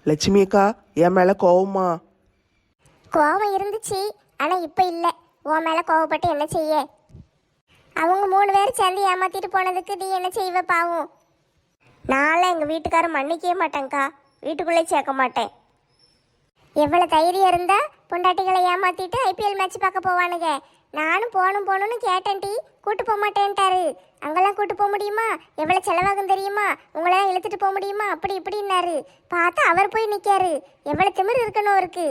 லட்சுமி அக்கா, என் மேல கோவமா? கோவம் இருந்துச்சு, ஆனா இப்ப இல்ல. உன் மேல கோவப்பட்டு என்ன செய்ய? அவங்க 3 பேரும் சேர்ந்து ஏமாத்திட்டு போனதுக்கு நீ என்ன செய்வ பாவம்? நான்லாம் எங்க வீட்டுக்காரர் மன்னிக்கவே மாட்டேங்க்கா. வீட்டுக்குள்ளே சேர்க்க மாட்டேன். எவ்வளவு தைரியம் இருந்தா பொண்டாட்டிகளை ஏமாத்திட்டு ஐபிஎல் மேட்ச் பார்க்க போவானுங்க. நானும் போகணும்னு கேட்டேன், கூட்டு போக மாட்டேன்ட்டாரு. அங்கெல்லாம் கூட்டு போக முடியுமா? எவ்வளவு செலவாகும் தெரியுமா? உங்களெல்லாம் இழுத்துட்டு போக முடியுமா? அப்படி இப்படின்னாரு. பார்த்தா அவர் போய் நிக்காரு. எவ்வளவு திமிரு இருக்கணும் அவருக்கு.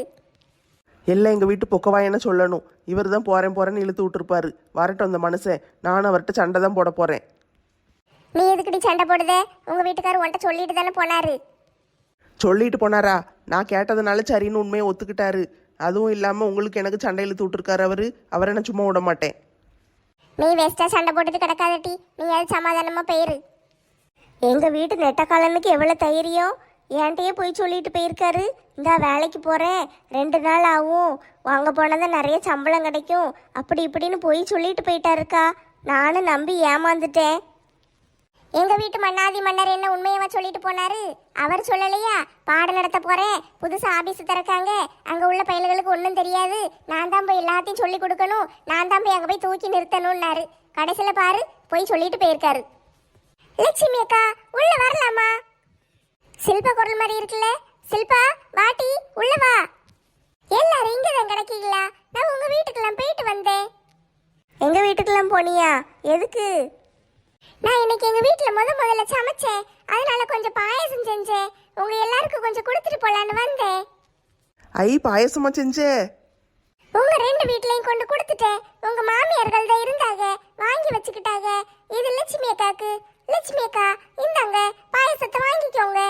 எல்லாம் எங்கள் வீட்டு பொக்கவாயன்னு சொல்லணும். இவர் தான் போகிறேன்னு இழுத்து விட்டுருப்பாரு. வரட்டும் அந்த மனுஷன். நானும் அவர்கிட்ட சண்டை தான் போட போகிறேன். நீ எதுக்குடி சண்டை போடுதே? உங்க வீட்டுக்காரர் உன்கிட்ட சொல்லிட்டு தானே போனாரு. சொல்லிட்டு போனாரா? நான் கேட்டதுனால சரின்னு உண்மையை ஒத்துக்கிட்டாரு. அதுவும் இல்லாமல் உங்களுக்கு எனக்கு சண்டை இழுத்து விட்டுருக்காரு அவரை நான் சும்மா விட மாட்டேன். நீ வேஸ்டா சண்டை போட்டுட்டு கிடக்காதட்டி. நீ அது சமாதானமா போயிரு. எங்க வீட்டு நெட்டக்காலனுக்கு எவ்வளவு தைரியம்! என்கிட்டயே போய் சொல்லிட்டு போயிருக்காரு. இந்த வேலைக்கு போறேன், 2 நாள் ஆகும், வாங்க போனதான் நிறைய சம்பளம் கிடைக்கும், அப்படி இப்படின்னு போய் சொல்லிட்டு போயிட்டாருக்கா. நானும் நம்பி ஏமாந்துட்டேன். எங்க வீட்டு மன்னாதி மன்னர் என்ன உண்மையவா சொல்லிட்டு போனாரு? அவர் சொல்லலையா? பாடம் நடத்த போறேன், புதுசா ஆபீஸ் திறக்காங்க, அங்க உள்ள பயல்களுக்கு ஒன்றும் தெரியாது, நான் தான் போய் எல்லாத்தையும் சொல்லி கொடுக்கணும், நான் தான் போய் அங்க போய் தூக்கி நிறுத்தணும்னாரு. கடைசியில பாரு, போய் சொல்லிட்டு போயிருக்காரு. லட்சுமி அக்கா, உள்ள வரலாமா? சில்பா குரல் மாதிரி இருக்குல்ல. சில்பா, வாட்டி உள்ள வா. எல்லாரும் இங்கதான் கிடைக்கீங்களா? நான் உங்க வீட்டுக்கெல்லாம் போயிட்டு வந்தேன். எங்க வீட்டுக்கெல்லாம் போனியா? எதுக்கு? நான் இன்னைக்கு எங்க வீட்டுல முதல்ல சமைச்சேன், அதனால கொஞ்சம் பாயசம் செஞ்சேன். உங்க எல்லாருக்கும் கொஞ்சம் கொடுத்துட்டு போலான்னு வந்தேன். ஐ, பாயசமா செஞ்சே? உங்க 2 வீட்லயும் கொண்டு கொடுத்துட்டேன். உங்க மாமியார்கள் தான் இருந்தாங்க, வாங்கி வச்சுக்கிட்டாங்க. இது லட்சுமி அக்காக்கு. லட்சுமி அக்கா, இந்தாங்க பாயசத்தை வாங்கிக்கோங்க.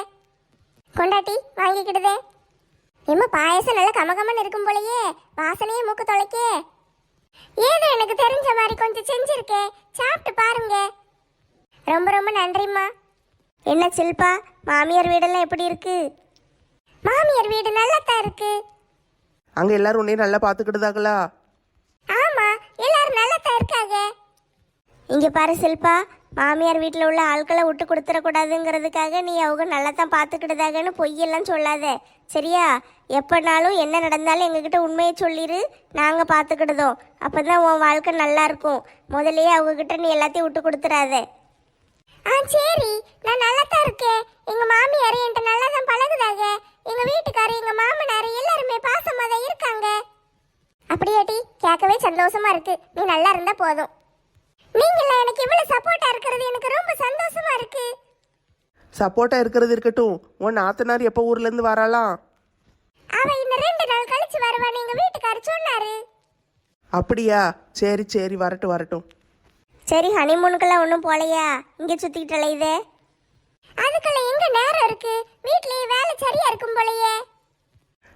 கொண்டாட்டி வாங்கிக்கிடுதே. எம்ம பாயசம் நல்ல கமகமன்னு இருக்கும் போலயே, வாசனையே மூக்கு தொலைக்கே. ஏதோ எனக்கு தெரிஞ்ச மாதிரி கொஞ்சம் செஞ்சிருக்கேன், சாப்பிட்டு பாருங்க. ரொம்ப ரொம்ப நன்றிம்மா. என்ன சில்பா, மாமியார் வீடெல்லாம் எப்படி இருக்கு? மாமியார் வீடு நல்லா தான் இருக்கு. அங்கே எல்லாரும் உன்னையும் நல்லா பார்த்துக்கிட்டுதாங்களா? ஆமா, எல்லாரும் நல்லா தான் இருக்காங்க. இங்க பாரு சில்பா, மாமியார் வீட்டில் உள்ள ஆட்களை விட்டு கொடுத்துடக்கூடாதுங்கிறதுக்காக நீ அவங்க நல்லா தான் பார்த்துக்கிட்டதாகன்னு பொய்யெல்லாம் சொல்லாத, சரியா? எப்போனாலும் என்ன நடந்தாலும் எங்ககிட்ட உண்மையை சொல்லிடு, நாங்கள் பார்த்துக்கிடுதோம். அப்போ தான் உன் வாழ்க்கை நல்லா இருக்கும். முதலையே அவங்ககிட்ட நீ எல்லாத்தையும் விட்டு கொடுத்துடாத. ஆ சரி, நான் நல்லா தான் இருக்கேன். எங்கள் மாமியார் என்கிட்ட நல்லா தான் பழகுதாங்க. எங்கள் வீட்டுக்காரர், எங்கள் மாமனார் எல்லாருமே பாசமாக தான் இருக்காங்க. அப்படியாட்டி, கேட்கவே சந்தோஷமா இருக்கு. நீ நல்லா இருந்தா போதும். நீங்களே எனக்கு இவ்வளவு சப்போர்ட்டா இருக்கிறது எனக்கு ரொம்ப சந்தோஷமா இருக்கு. சப்போர்ட்டா இருக்கிறது இருக்கட்டும், உன் நாத்தனார் எப்போ ஊர்ல இருந்து வராலாம்? அவ இன்னும் 2 நாள் கழிச்சு வருவான்னு எங்க வீட்டுக்காரர் சொன்னாரு. அப்படியா? சரி சரி, வரட்டும். சரி, ஹனிமூனுக்கெல்லாம் ஒன்றும் போலையா? இங்கே சுத்திக்கிட்டல இதே. அதுக்கெல்லாம் எங்க நேரம் இருக்கு? வீட்லயே வேலை சரியா இருக்கும் போலையே.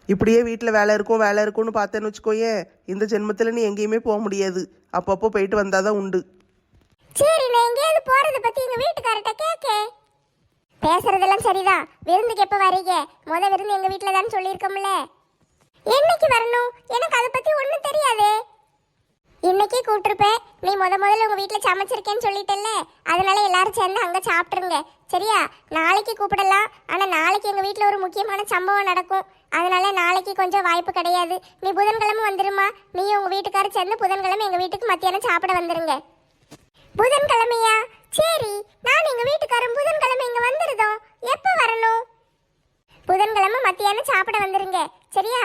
இப்படியே வீட்டில் வேலை இருக்கும்னு பார்த்தேன்னு வச்சுக்கோயே, இந்த ஜென்மத்தில் நீ எங்கேயுமே போக முடியாது. அப்பப்போ போயிட்டு வந்தாதான் உண்டு. சரி, நான் எங்கேயாவது போறதை பத்தி எங்க வீட்டுக்காரர்கிட்ட கேட்க. பேசுறதெல்லாம் சரிதான். விருந்துக்கு எப்ப வரீங்க? விருந்து எங்க வீட்டுல தான் சொல்லியிருக்கோம்ல. என்னைக்கு வரணும்? எனக்கு அதை பத்தி ஒன்றும் தெரியாதே. இன்னைக்கே கூப்பிட்டுருப்பேன். நீ முதல்ல உங்க வீட்டுல சமைச்சிருக்கேன்னு சொல்லிட்டல்ல, அதனால எல்லாரும் சேர்ந்து அங்க சாப்பிட்டுருங்க, சரியா? நாளைக்கு கூப்பிடலாம், ஆனா நாளைக்கு எங்க வீட்டுல ஒரு முக்கியமான சம்பவம் நடக்கும். அதனால நாளைக்கு கொஞ்சம் வாய்ப்பு கிடையாது. நீ புதன்கிழமை வந்துருமா. நீ உங்க வீட்டுக்காரர் சேர்ந்து புதன்கிழமை எங்க வீட்டுக்கு மத்தியானம் சாப்பிட வந்துருங்க. புதன்கிழமையா? சரி, நான் எங்க வீட்டுக்காரன் புதன்கிழமை இங்க வந்துருதோம். எப்ப வரணும்? புதன்கிழமை மத்தியானம் சாப்பிட வந்துருங்க, சரியா?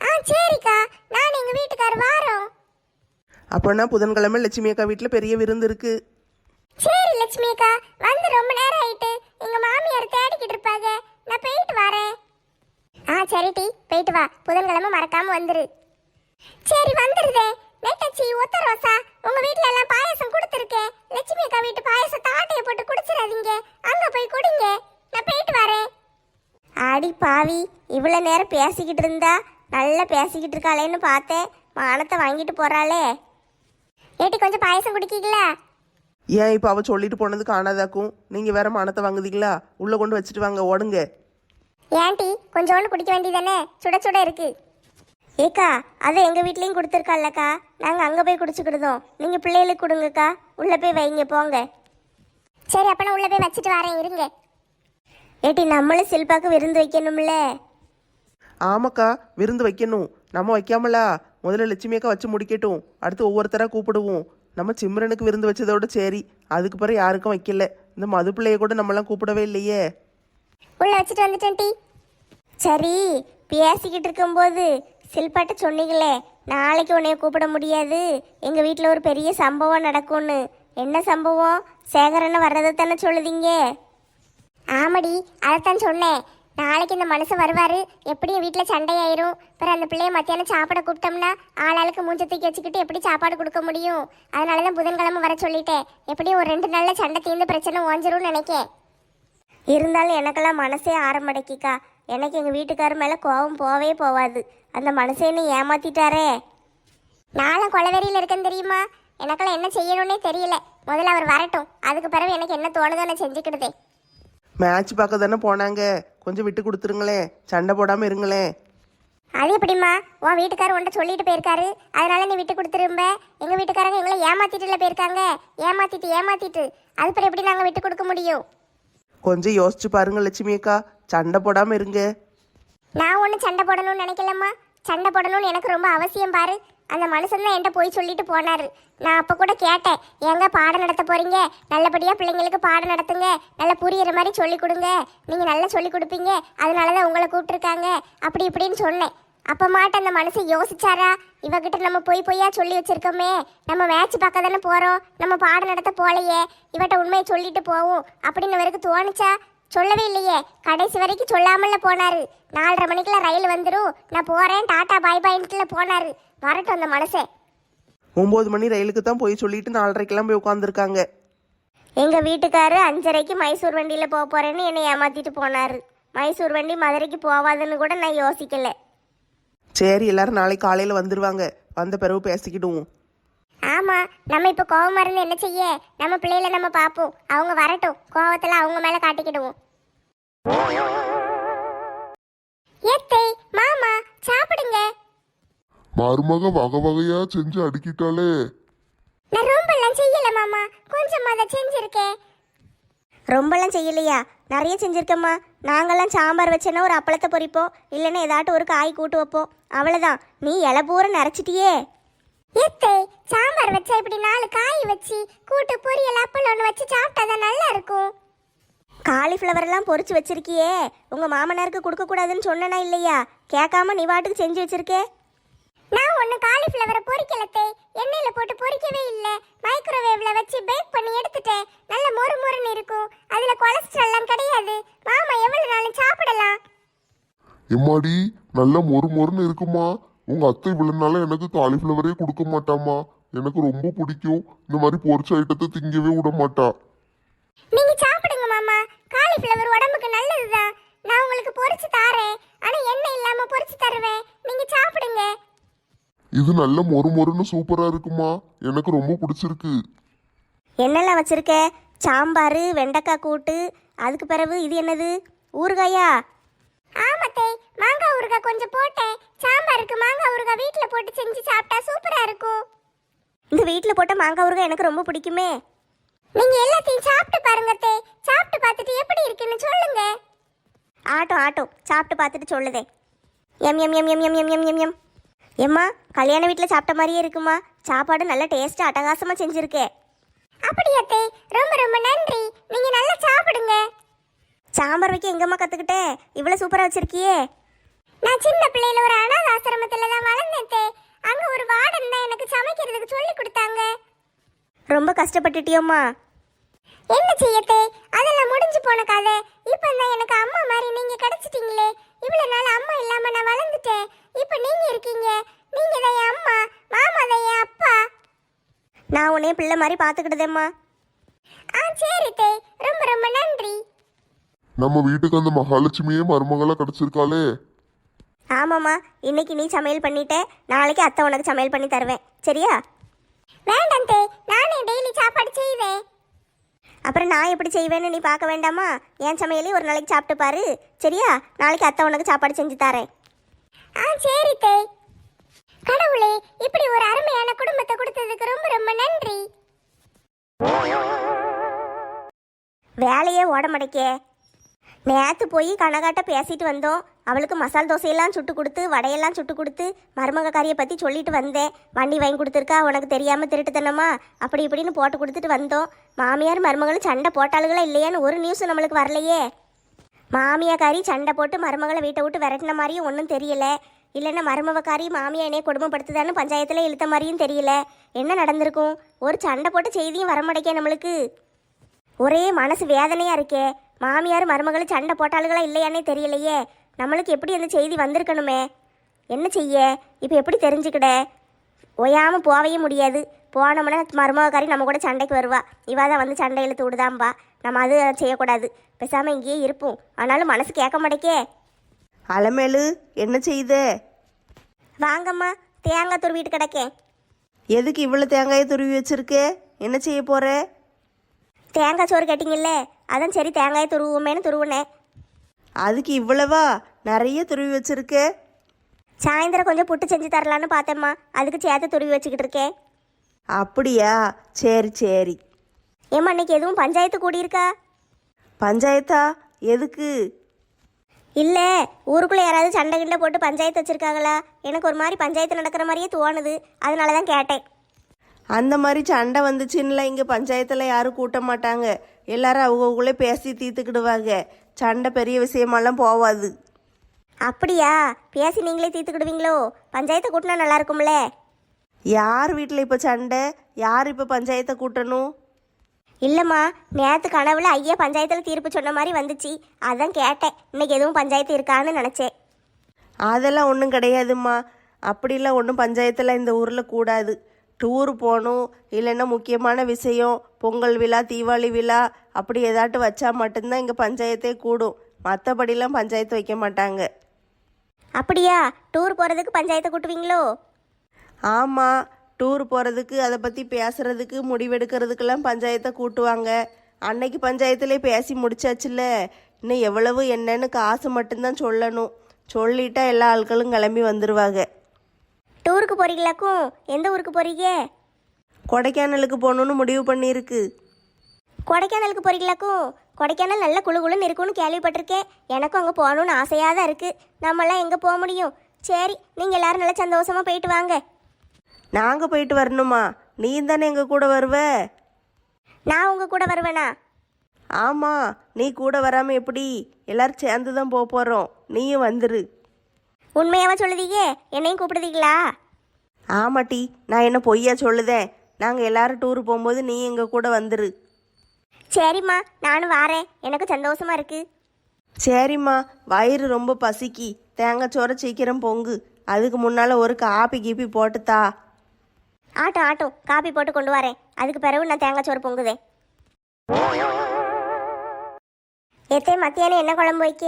ஆ சரிக்கா, நான் எங்க வீட்டுக்காரர் வாரோம். அப்போனா புதன்கிழமை லட்சுமி அக்கா வீட்டில் பெரிய விருந்து இருக்கு. சரி லட்சுமி அக்கா, வந்து ரொம்ப நேரம் ஆயிட்டு. எங்க மாமியார் தேடிக்கிட்டு இருப்பாங்க, நான் போயிட்டு வரேன். ஆ சரி டி, போயிட்டு வா. புதன்கிழமை மறக்காம வந்துரு. சரி, வந்துருதே. நெட்டச்சி, ஒத்த ரோசா, உங்க வீட்ல எல்லாம் பாயசம் கொடுத்துருக்கேன். லட்சுமி அக்கா வீட்டு பாயசத்தை ஆட்டையை போட்டு குடிச்சிடாதீங்க, அங்க போய் குடிங்க. நான் போயிட்டு வரேன். ஆடி பாவி, இவ்வளவு நேரம் பேசிக்கிட்டு இருந்தா நல்லா பேசிக்கிட்டு இருக்காளேன்னு பார்த்தேன். மானத்தை வாங்கிட்டு போறாளே. ஏட்டி, கொஞ்சம் பாயசம் குடிக்கீங்களா? ஏன் இப்போ அவள் சொல்லிட்டு போனது காணாதாக்கும்? நீங்கள் வேற மானத்தை வாங்குதீங்களா? உள்ளே கொண்டு வச்சுட்டு வாங்க, ஓடுங்க. ஏன்டி, கொஞ்சோண்டு குடிக்க வேண்டியதானே? சுட சுட இருக்கு. ஏக்கா, அதை எங்கள் வீட்லேயும் கொடுத்துருக்கால்லக்கா, நாங்கள் அங்கே போய் குடிச்சுக்கிடுதோம். நீங்கள் பிள்ளைகளுக்கு கொடுங்கக்கா, உள்ளே போய் வைங்க போங்க. சரி, அப்போ நான் உள்ளே போய் வச்சுட்டு வரேன், இருங்க. ஏட்டி நம்மளும் சில்பாக்கு விருந்து வைக்கணும்ல. ஆமாக்கா, விருந்து வைக்கணும். நம்ம வைக்காமலா? முதல்ல லட்சுமி அக்கா வச்சு முடிக்கட்டும், அடுத்து ஒவ்வொருத்தராக கூப்பிடுவோம். நம்ம சிம்ரனுக்கு விருந்து வச்சதோட சரி, அதுக்கு பிறகு யாருக்கும் வைக்கல. இந்த மது பிள்ளைய கூட நம்மளாம் கூப்பிடவே இல்லையே. உள்ள வச்சுட்டு வந்துட்டேன் டி. சரி, பேசிக்கிட்டு இருக்கும்போது சில்பாட்ட சொன்னீங்களே நாளைக்கு உன்னைய கூப்பிட முடியாது, எங்கள் வீட்டில் ஒரு பெரிய சம்பவம் நடக்கும்னு. என்ன சம்பவம்? சேகரனை வர்றதை தானே சொல்லுதீங்க? ஆமாடி, அதைத்தான் சொன்னேன். நாளைக்கு இந்த மனுஷன் வருவார், எப்படியும் வீட்டில் சண்டையாயிரும். அப்புறம் அந்த பிள்ளைய மத்தியானம் சாப்பிட கூப்பிட்டோம்னா ஆளாளுக்கு மூஞ்ச தூக்கி வச்சுக்கிட்டு எப்படி சாப்பாடு கொடுக்க முடியும்? அதனால தான் புதன்கிழமை வர சொல்லிட்டேன். எப்படியும் ஒரு 2 நாளில் சண்டை தீர்ந்து பிரச்சனை ஓஞ்சிரும்னு நினைக்கேன். இருந்தாலும் எனக்கெல்லாம் மனசே ஆரம்படைக்கிக்கா. எனக்கு எங்கள் வீட்டுக்காரர் மேலே கோபம் போவே போவாது. அந்த மனசேன்னு ஏமாத்திட்டாரே. நானும் கொலவெறியில் இருக்கேன்னு தெரியுமா? எனக்கெல்லாம் என்ன செய்யணும்னே தெரியல. முதல்ல அவர் வரட்டும், அதுக்கு பிறகு எனக்கு என்ன தோணுதோ நான் செஞ்சுக்கிடுதே. மேட்ச் பார்க்க தானே போனாங்க, கொஞ்சம் விட்டு கொடுத்துருங்களேன், சண்டை போடாமல் இருங்களேன். அது எப்படிம்மா? உன் வீட்டுக்காரர் உன்ட்ட சொல்லிட்டு போயிருக்காரு, அதனால நீ விட்டு கொடுத்துரும்ப. எங்கள் வீட்டுக்காரங்க எங்களை ஏமாத்திட்டுல போயிருக்காங்க. ஏமாத்திட்டு அது பிறகு எப்படி நாங்கள் விட்டு கொடுக்க முடியும்? கொஞ்சம் யோசிச்சு பாருங்க லட்சுமி அக்கா, சண்டை போடாமல் இருங்க. நான் ஒன்றும் சண்டை போடணும்னு நினைக்கலம்மா. சண்டை போடணும்னு எனக்கு ரொம்ப அவசியம் பாரு. அந்த மனுஷன் தான் என்கிட்ட போய் சொல்லிட்டு போனாரு. நான் அப்போ கூட கேட்டேன், எங்க பாடம் நடத்த போறீங்க? நல்லபடியாக பிள்ளைங்களுக்கு பாடம் நடத்துங்க, நல்லா புரியுற மாதிரி சொல்லி கொடுங்க, நீங்கள் நல்லா சொல்லி கொடுப்பீங்க, அதனால தான் உங்களை கூப்பிட்டுருக்காங்க அப்படி இப்படின்னு சொன்னேன். அப்போ மாட்ட அந்த மனுஷன் யோசிச்சாரா? இவகிட்ட நம்ம பொய்யா சொல்லி வச்சிருக்கோமே, நம்ம மேட்ச் பார்க்க தானே போகிறோம், நம்ம பாடம் நடத்த போலையே, இவட்ட உண்மையை சொல்லிட்டு போவோம் அப்படின்னு இவருக்கு தோணுச்சா? சொல்லவே இல்லையே. கடைசி வரைக்கும் சொல்லாமல போனாரு. 4:30 மணிக்குள்ள ரயில் வந்துடும், நான் போறேன் டாட்டா பாய் பாயிண்ட்ல போனாரு. வரட்டும் அந்த மனுஷன். 9 மணி ரயிலுக்கு தான் போய் சொல்லிட்டு 4:30க்கெல்லாம் போய் உட்காந்துருக்காங்க. எங்க வீட்டுக்காரு 5:30க்கு மைசூர் வண்டியில போக போறேன்னு என்னை ஏமாத்திட்டு போனாரு. மைசூர் வண்டி மதுரைக்கு போவாதுன்னு கூட நான் யோசிக்கல. சரி, எல்லாரும் நாளைக்கு காலையில் வந்துடுவாங்க, வந்த பிறகு பேசிக்கிடுவோம். ஆமா, நம்ம இப்ப கோவமா இருந்து என்ன செய்ய? நம்ம பிள்ளைகளை நம்ம பார்ப்போம், அவங்க வரட்டும், கோவத்துல அவங்க மேல காட்டிக்கிடுவோம். ஏத்தே மாமா சாப்பிடுங்க. மருமக வகை வகையா செஞ்சு அடுக்கிட்டாலே. நான் ரொம்பலாம் செய்யல மாமா, கொஞ்சமா தான் செஞ்சிருக்கேன். ரொம்பலாம் செய்யலையா? நிறைய செஞ்சிருக்கம்மா. நாங்கெல்லாம் சாம்பார் வச்சேன்னா ஒரு அப்பளத்தை பொரிப்போம், இல்லைன்னா ஏதாட்டும் ஒரு காய் கூட்டு வைப்போம், அவ்வளோதான். நீ இலை பூரா நிறச்சிட்டியே. ஏத்தே, சாம்பார் வச்சா இப்படி 4 காய் வச்சு கூட்டு பொரியல் அப்பளம் ஒன்று வச்சு சாப்பிட்டாதான் நல்லா இருக்கும். காலிஃப்ளவர் எல்லாம் பொரிச்சு வச்சிருக்கியே, உங்க மாமனாருக்கு கொடுக்க கூடாதுன்னு சொன்னனா இல்லையா? கேட்காம நீ வாட்டுக்கு செஞ்சு வச்சிருக்கே. நான் ஒன்று காலிஃப்ளவரை பொரிக்கலத்தே, எண்ணெயில் போட்டு பொரிக்கவே இல்லை, மைக்ரோவேவ்ல வச்சு பேக் பண்ணி எடுத்துட்டேன். நல்ல மொறு மொறுன்னு இருக்கும், அதுல கொலஸ்ட்ரால்லாம் கிடையாது. மாமா எவ்வளவு நாளும் சாப்பிடலாம். எம்மாடி, நல்ல மொறு மொறுன்னு இருக்குமா? உங்க அத்தை இவ்வளவுனால எனக்கு காலிஃப்ளவரே கொடுக்க மாட்டாமா. எனக்கு ரொம்ப பிடிக்கும், இந்த மாதிரி பொரிச்ச ஐட்டத்தை திங்கவே விட மாட்டா. நீங்க சாப்பிடுங்க மாமா, காலிஃப்ளவர் உடம்புக்கு நல்லதுதான். நான் உங்களுக்கு பொரிச்சு தாரேன், ஆனா எண்ணெய் இல்லாம பொரிச்சு தருவேன், நீங்க சாப்பிடுங்க. இது நல்ல மொறு மொறுன்னு சூப்பரா இருக்குமா, எனக்கு ரொம்ப பிடிச்சிருக்கு. என்னெல்லாம் வச்சிருக்க? சாம்பார், வெண்டைக்காய் கூட்டு, அதுக்கு பிறகு இது என்னது? ஊறுகாயா? ஆமாத்தே, மாங்காய் ஊறுகாய் கொஞ்சம் போட்டேன். சாம்பாருக்கு மாங்காய் ஊறுகாய் வீட்டில் போட்டு செஞ்சு சாப்பிட்டா சூப்பரா இருக்கும். இந்த வீட்டில் போட்ட மாங்காய் ஊறுகாய் எனக்கு ரொம்ப பிடிக்குமே. நீங்க எல்லாத்தையும் சாப்பிட்டு பாருங்க தே, சாப்பிட்டு பார்த்துட்டு எப்படி இருக்குன்னு சொல்லுங்க. ஆட்டும் சாப்பிட்டு பார்த்துட்டு சொல்லுதே. M M M M M M M M M. எம்மா, கல்யாண வீட்டில் சாப்பிட்ட மாதிரியே இருக்குமா? சாப்பாடு நல்ல டேஸ்ட் அட்டகாசமா செஞ்சிருக்கே. அப்படியாத்தே, ரொம்ப ரொம்ப நன்றி, நீங்க நல்லா சாப்பிடுங்க. சாம்பார் வைக்க எங்கம்மா கத்துக்கிட்டே? இவ்வளவு சூப்பரா வச்சிருக்கியே. நான் சின்ன பிள்ளையில ஒரு அனாதை ஆசிரமத்துல தான் வளர்ந்தேன். அங்க ஒரு வார்டன் தான் எனக்கு சமைக்கிறதுக்கு சொல்லி கொடுத்தாங்க. ரொம்ப கஷ்டப்பட்டுட்டியோம்மா? என்ன செய்யத்தே, அதெல்லாம் முடிஞ்சு போன கதை. இப்போ தான் எனக்கு அம்மா மாதிரி நீங்க கிடைச்சிட்டீங்களே. இவ்வளவு நாள் அம்மா இல்லாம நான் வளர்ந்துட்டேன், இப்போ நீங்க இருக்கீங்க. நீங்க தான் என் அம்மா, மாமா தான் என் அப்பா. நான் உன்னைய பிள்ளை மாதிரி பாத்துக்கிட்டதேம்மா. சரி தே, ரொம்ப ரொம்ப நன்றி. நம்ம வீட்டுக்கு அந்த மகாலட்சுமியே மருமகளா கிடைச்சிருக்காளே. ஆமாம்மா, இன்னைக்கு நீ சமையல் பண்ணிட்ட, நாளைக்கு அத்தை உனக்கு சமையல் பண்ணி தருவேன், சரியா? வேண்டாம் தே, நானே டெய்லி சாப்பாடு செய்வேன். அப்புறம் நான் எப்படி செய்வேன்னு நீ பார்க்க வேண்டாமா? என் சமையலே ஒரு நாளைக்கு சாப்பிட்டு பாரு, சரியா? நாளைக்கு அத்தை உனக்கு சாப்பாடு செஞ்சு தரேன். சரி தே. கடவுளே, இப்படி ஒரு அருமையான குடும்பத்தை கொடுத்ததுக்கு ரொம்ப ரொம்ப நன்றி. வேலையே ஓட மடைக்கே. நேற்று போய் கனகாட்ட பேசிட்டு வந்தோம். அவளுக்கு மசால் தோசையெல்லாம் சுட்டு கொடுத்து வடையெல்லாம் சுட்டு கொடுத்து மருமக காரியை பற்றி சொல்லிட்டு வந்தேன். வண்டி வாங்கி கொடுத்துருக்கா, உனக்கு தெரியாமல் திருட்டுத்தனமா அப்படி இப்படின்னு போட்டு கொடுத்துட்டு வந்தோம். மாமியார் மருமகளும் சண்டை போட்டாளுகளா இல்லையான்னு ஒரு நியூஸ் நம்மளுக்கு வரலையே. மாமியாக்காரி சண்டை போட்டு மருமகளை வீட்டை விட்டு விரட்டின மாதிரியும் ஒன்றும் தெரியல. இல்லைன்னா மருமவக்காரி மாமியா என்னைய கொடுமைப்படுத்துதான்னு பஞ்சாயத்தில் இழுத்த மாதிரியும் தெரியல. என்ன நடந்திருக்கும்? ஒரு சண்டை போட்டு செய்தியும் வரமாட்டேக்கே நம்மளுக்கு. ஒரே மனசு வேதனையாக இருக்கே. மாமியார் மருமகளும் சண்டை போட்டாளுகளா இல்லையானே தெரியலையே. நம்மளுக்கு எப்படி அந்த செய்தி வந்திருக்கணுமே. என்ன செய்ய இப்போ? எப்படி தெரிஞ்சுக்கிட? ஒயாமல் போவையே முடியாது. போனோம்னா மருமகாரி நம்ம கூட சண்டைக்கு வருவா. இவா தான் வந்து சண்டை இழுத்து விடுதாம்பா. நம்ம அது செய்யக்கூடாது. பேசாமல் இங்கேயே இருப்போம். ஆனாலும் மனசு கேட்க மாட்டேக்கே. அலமேலு, என்ன செய்த? வாங்கம்மா, தேங்காய் துருவிட்டு கிடக்கேன். எதுக்கு இவ்வளோ தேங்காயை துருவி வச்சிருக்கே? என்ன செய்ய போற? தேங்காய் சோறு கேட்டிங்கல்ல, அதான் சரி தேங்காயை துருவுமேனு துருவுனேன். அதுக்கு இவ்வளவா? நிறைய துருவி வச்சிருக்கே. சாயந்தரம் கொஞ்சம் புட்டு செஞ்சு தரலான்னு பார்த்தேம்மா, அதுக்கு சேர்த்து துருவி வச்சுக்கிட்டு இருக்கேன். அப்படியா? சரி சரி. ஏம்மா, இன்னைக்கு எதுவும் பஞ்சாயத்து கூடியிருக்கா? பஞ்சாயத்தா? எதுக்கு? இல்லை, ஊருக்குள்ளே யாராவது சண்டை கிண்டை போட்டு பஞ்சாயத்து வச்சுருக்காங்களா? எனக்கு ஒரு மாதிரி பஞ்சாயத்து நடக்கிற மாதிரியே தோணுது. அதனால தான் கேட்டேன். அந்த மாதிரி சண்டை வந்துச்சுன்னுல இங்கே பஞ்சாயத்தில் யாரும் கூட்ட மாட்டாங்க. எல்லாரும் அவங்கவுங்களே பேசி தீர்த்துக்கிடுவாங்க. சண்டை பெரிய விஷயமெல்லாம் போவாது. அப்படியா? பேசி நீங்களே தீர்த்துக்கிடுவீங்களோ? பஞ்சாயத்தை கூட்டினா நல்லா இருக்கும்ல. யார் வீட்டில் இப்போ சண்டை? யார் இப்போ பஞ்சாயத்தை கூட்டணும்? இல்லைம்மா, நேற்று கனவுல ஐயா பஞ்சாயத்தில் தீர்ப்பு சொன்ன மாதிரி வந்துச்சு. அதான் கேட்டேன். இன்னைக்கு எதுவும் பஞ்சாயத்து இருக்கான்னு நினச்சேன். அதெல்லாம் ஒன்றும் கிடையாதும்மா. அப்படிலாம் ஒன்றும் பஞ்சாயத்தில் இந்த ஊரில் கூடாது. டூர் போகணும், இல்லைன்னா முக்கியமான விஷயம், பொங்கல் விழா, தீபாவளி விழா அப்படி ஏதாட்டு வச்சா மட்டும்தான் இங்கே பஞ்சாயத்தே கூடும். மற்றபடிலாம் பஞ்சாயத்து வைக்க மாட்டாங்க. அப்படியா? டூர் போகிறதுக்கு பஞ்சாயத்தை கூட்டுவீங்களோ? ஆமாம், டூர் போகிறதுக்கு, அதை பற்றி பேசுகிறதுக்கு, முடிவெடுக்கிறதுக்கெல்லாம் பஞ்சாயத்தை கூட்டுவாங்க. அன்னைக்கு பஞ்சாயத்துலேயே பேசி முடிச்சாச்சுல்ல. இன்னும் எவ்வளவு என்னன்னு காசு மட்டும்தான் சொல்லணும். சொல்லிட்டா எல்லா ஆட்களும் கிளம்பி வந்துடுவாங்க. டூருக்கு போகிறீங்களாக்கும்? எந்த ஊருக்கு போகிறீங்க? கொடைக்கானலுக்கு போகணுன்னு முடிவு பண்ணியிருக்கு. கொடைக்கானலுக்கு போகிறீங்களாக்கும்? கொடைக்கானல் நல்ல குளு குளுன்னு இருக்குன்னு கேள்விப்பட்டிருக்கேன். எனக்கும் அங்கே போகணுன்னு ஆசையாக தான் இருக்குது. நம்மளாம் எங்கே போக முடியும்? சரி, நீங்கள் எல்லாரும் நல்லா சந்தோஷமாக போயிட்டு வாங்க. நாங்கள் போயிட்டு வரணுமா? நீ தானே எங்கள் கூட வருவ? நான் உங்கள் கூட வருவேனா? ஆமாம், நீ கூட வராமல் எப்படி? எல்லாரும் சேர்ந்து தான் போக போகிறோம். நீயும் வந்துரு. உண்மையாவா சொல்லுதீங்க? என்னையும் கூப்பிடுதீங்களா? ஆமாட்டி, நான் என்ன பொய்யா சொல்லுதேன்? நாங்கள் எல்லாரும் டூர் போகும்போது நீ எங்கள் கூட வந்துரு. சரிம்மா, நானும் வாரேன். எனக்கு சந்தோஷமா இருக்கு. சரிம்மா, வயிறு ரொம்ப பசிக்கி. தேங்காய் சோறை சீக்கிரம் பொங்கு. அதுக்கு முன்னால் ஒரு காப்பி கீப்பி போட்டுத்தா. ஆட்டும் காப்பி போட்டு கொண்டு வரேன். அதுக்கு பிறகு நான் தேங்காய் சோறு பொங்குதேன். எத்தே, மத்தியானம் என்ன குழம்பு வைக்க?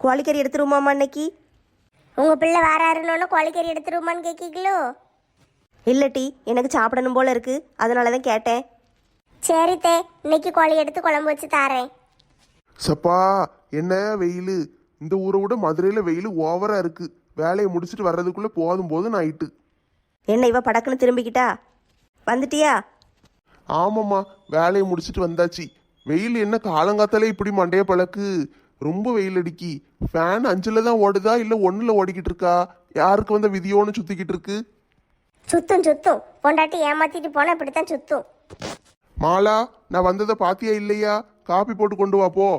கோழிக்கறி எடுத்துருவோமாம்மா இன்னைக்கு? உங்கள் பிள்ளை வாராருன்னு கோழிக்கறி எடுத்துருவோமான்னு கேட்கீங்களோ? இல்லட்டி, எனக்கு சாப்பிடணும் போல இருக்கு. அதனால தான் கேட்டேன். சரித்தே, இன்னைக்கு கோழி எடுத்து குழம்பு வச்சு தாரேன். சப்பா, என்ன வெயில்! இந்த ஊரை விட மதுரையில் வெயில் ஓவரா இருக்கு. வேலையை முடிச்சுட்டு வர்றதுக்குள்ள போதும் போதும் ஆயிட்டு. என்ன இவ படக்குன்னு திரும்பிக்கிட்டா? வந்துட்டியா? ஆமாம்மா, வேலையை முடிச்சுட்டு வந்தாச்சு. வெயில் என்ன காலங்காத்தாலே இப்படி மண்டைய பழக்கு. ரொம்ப வெயில் அடிக்கி. ஃபேன் 5ல் தான் ஓடுதா இல்லை 1ல் ஓடிக்கிட்டு இருக்கா? யாருக்கு வந்த விதியோன்னு சுத்திக்கிட்டு இருக்கு? சுத்தும் பொண்டாட்டி ஏமாத்திட்டு போனா இப்படித்தான் சுத்தும். மாலா, நான் வந்ததை பாத்தியா இல்லையா? காப்பி போட்டு கொண்டு வா போ.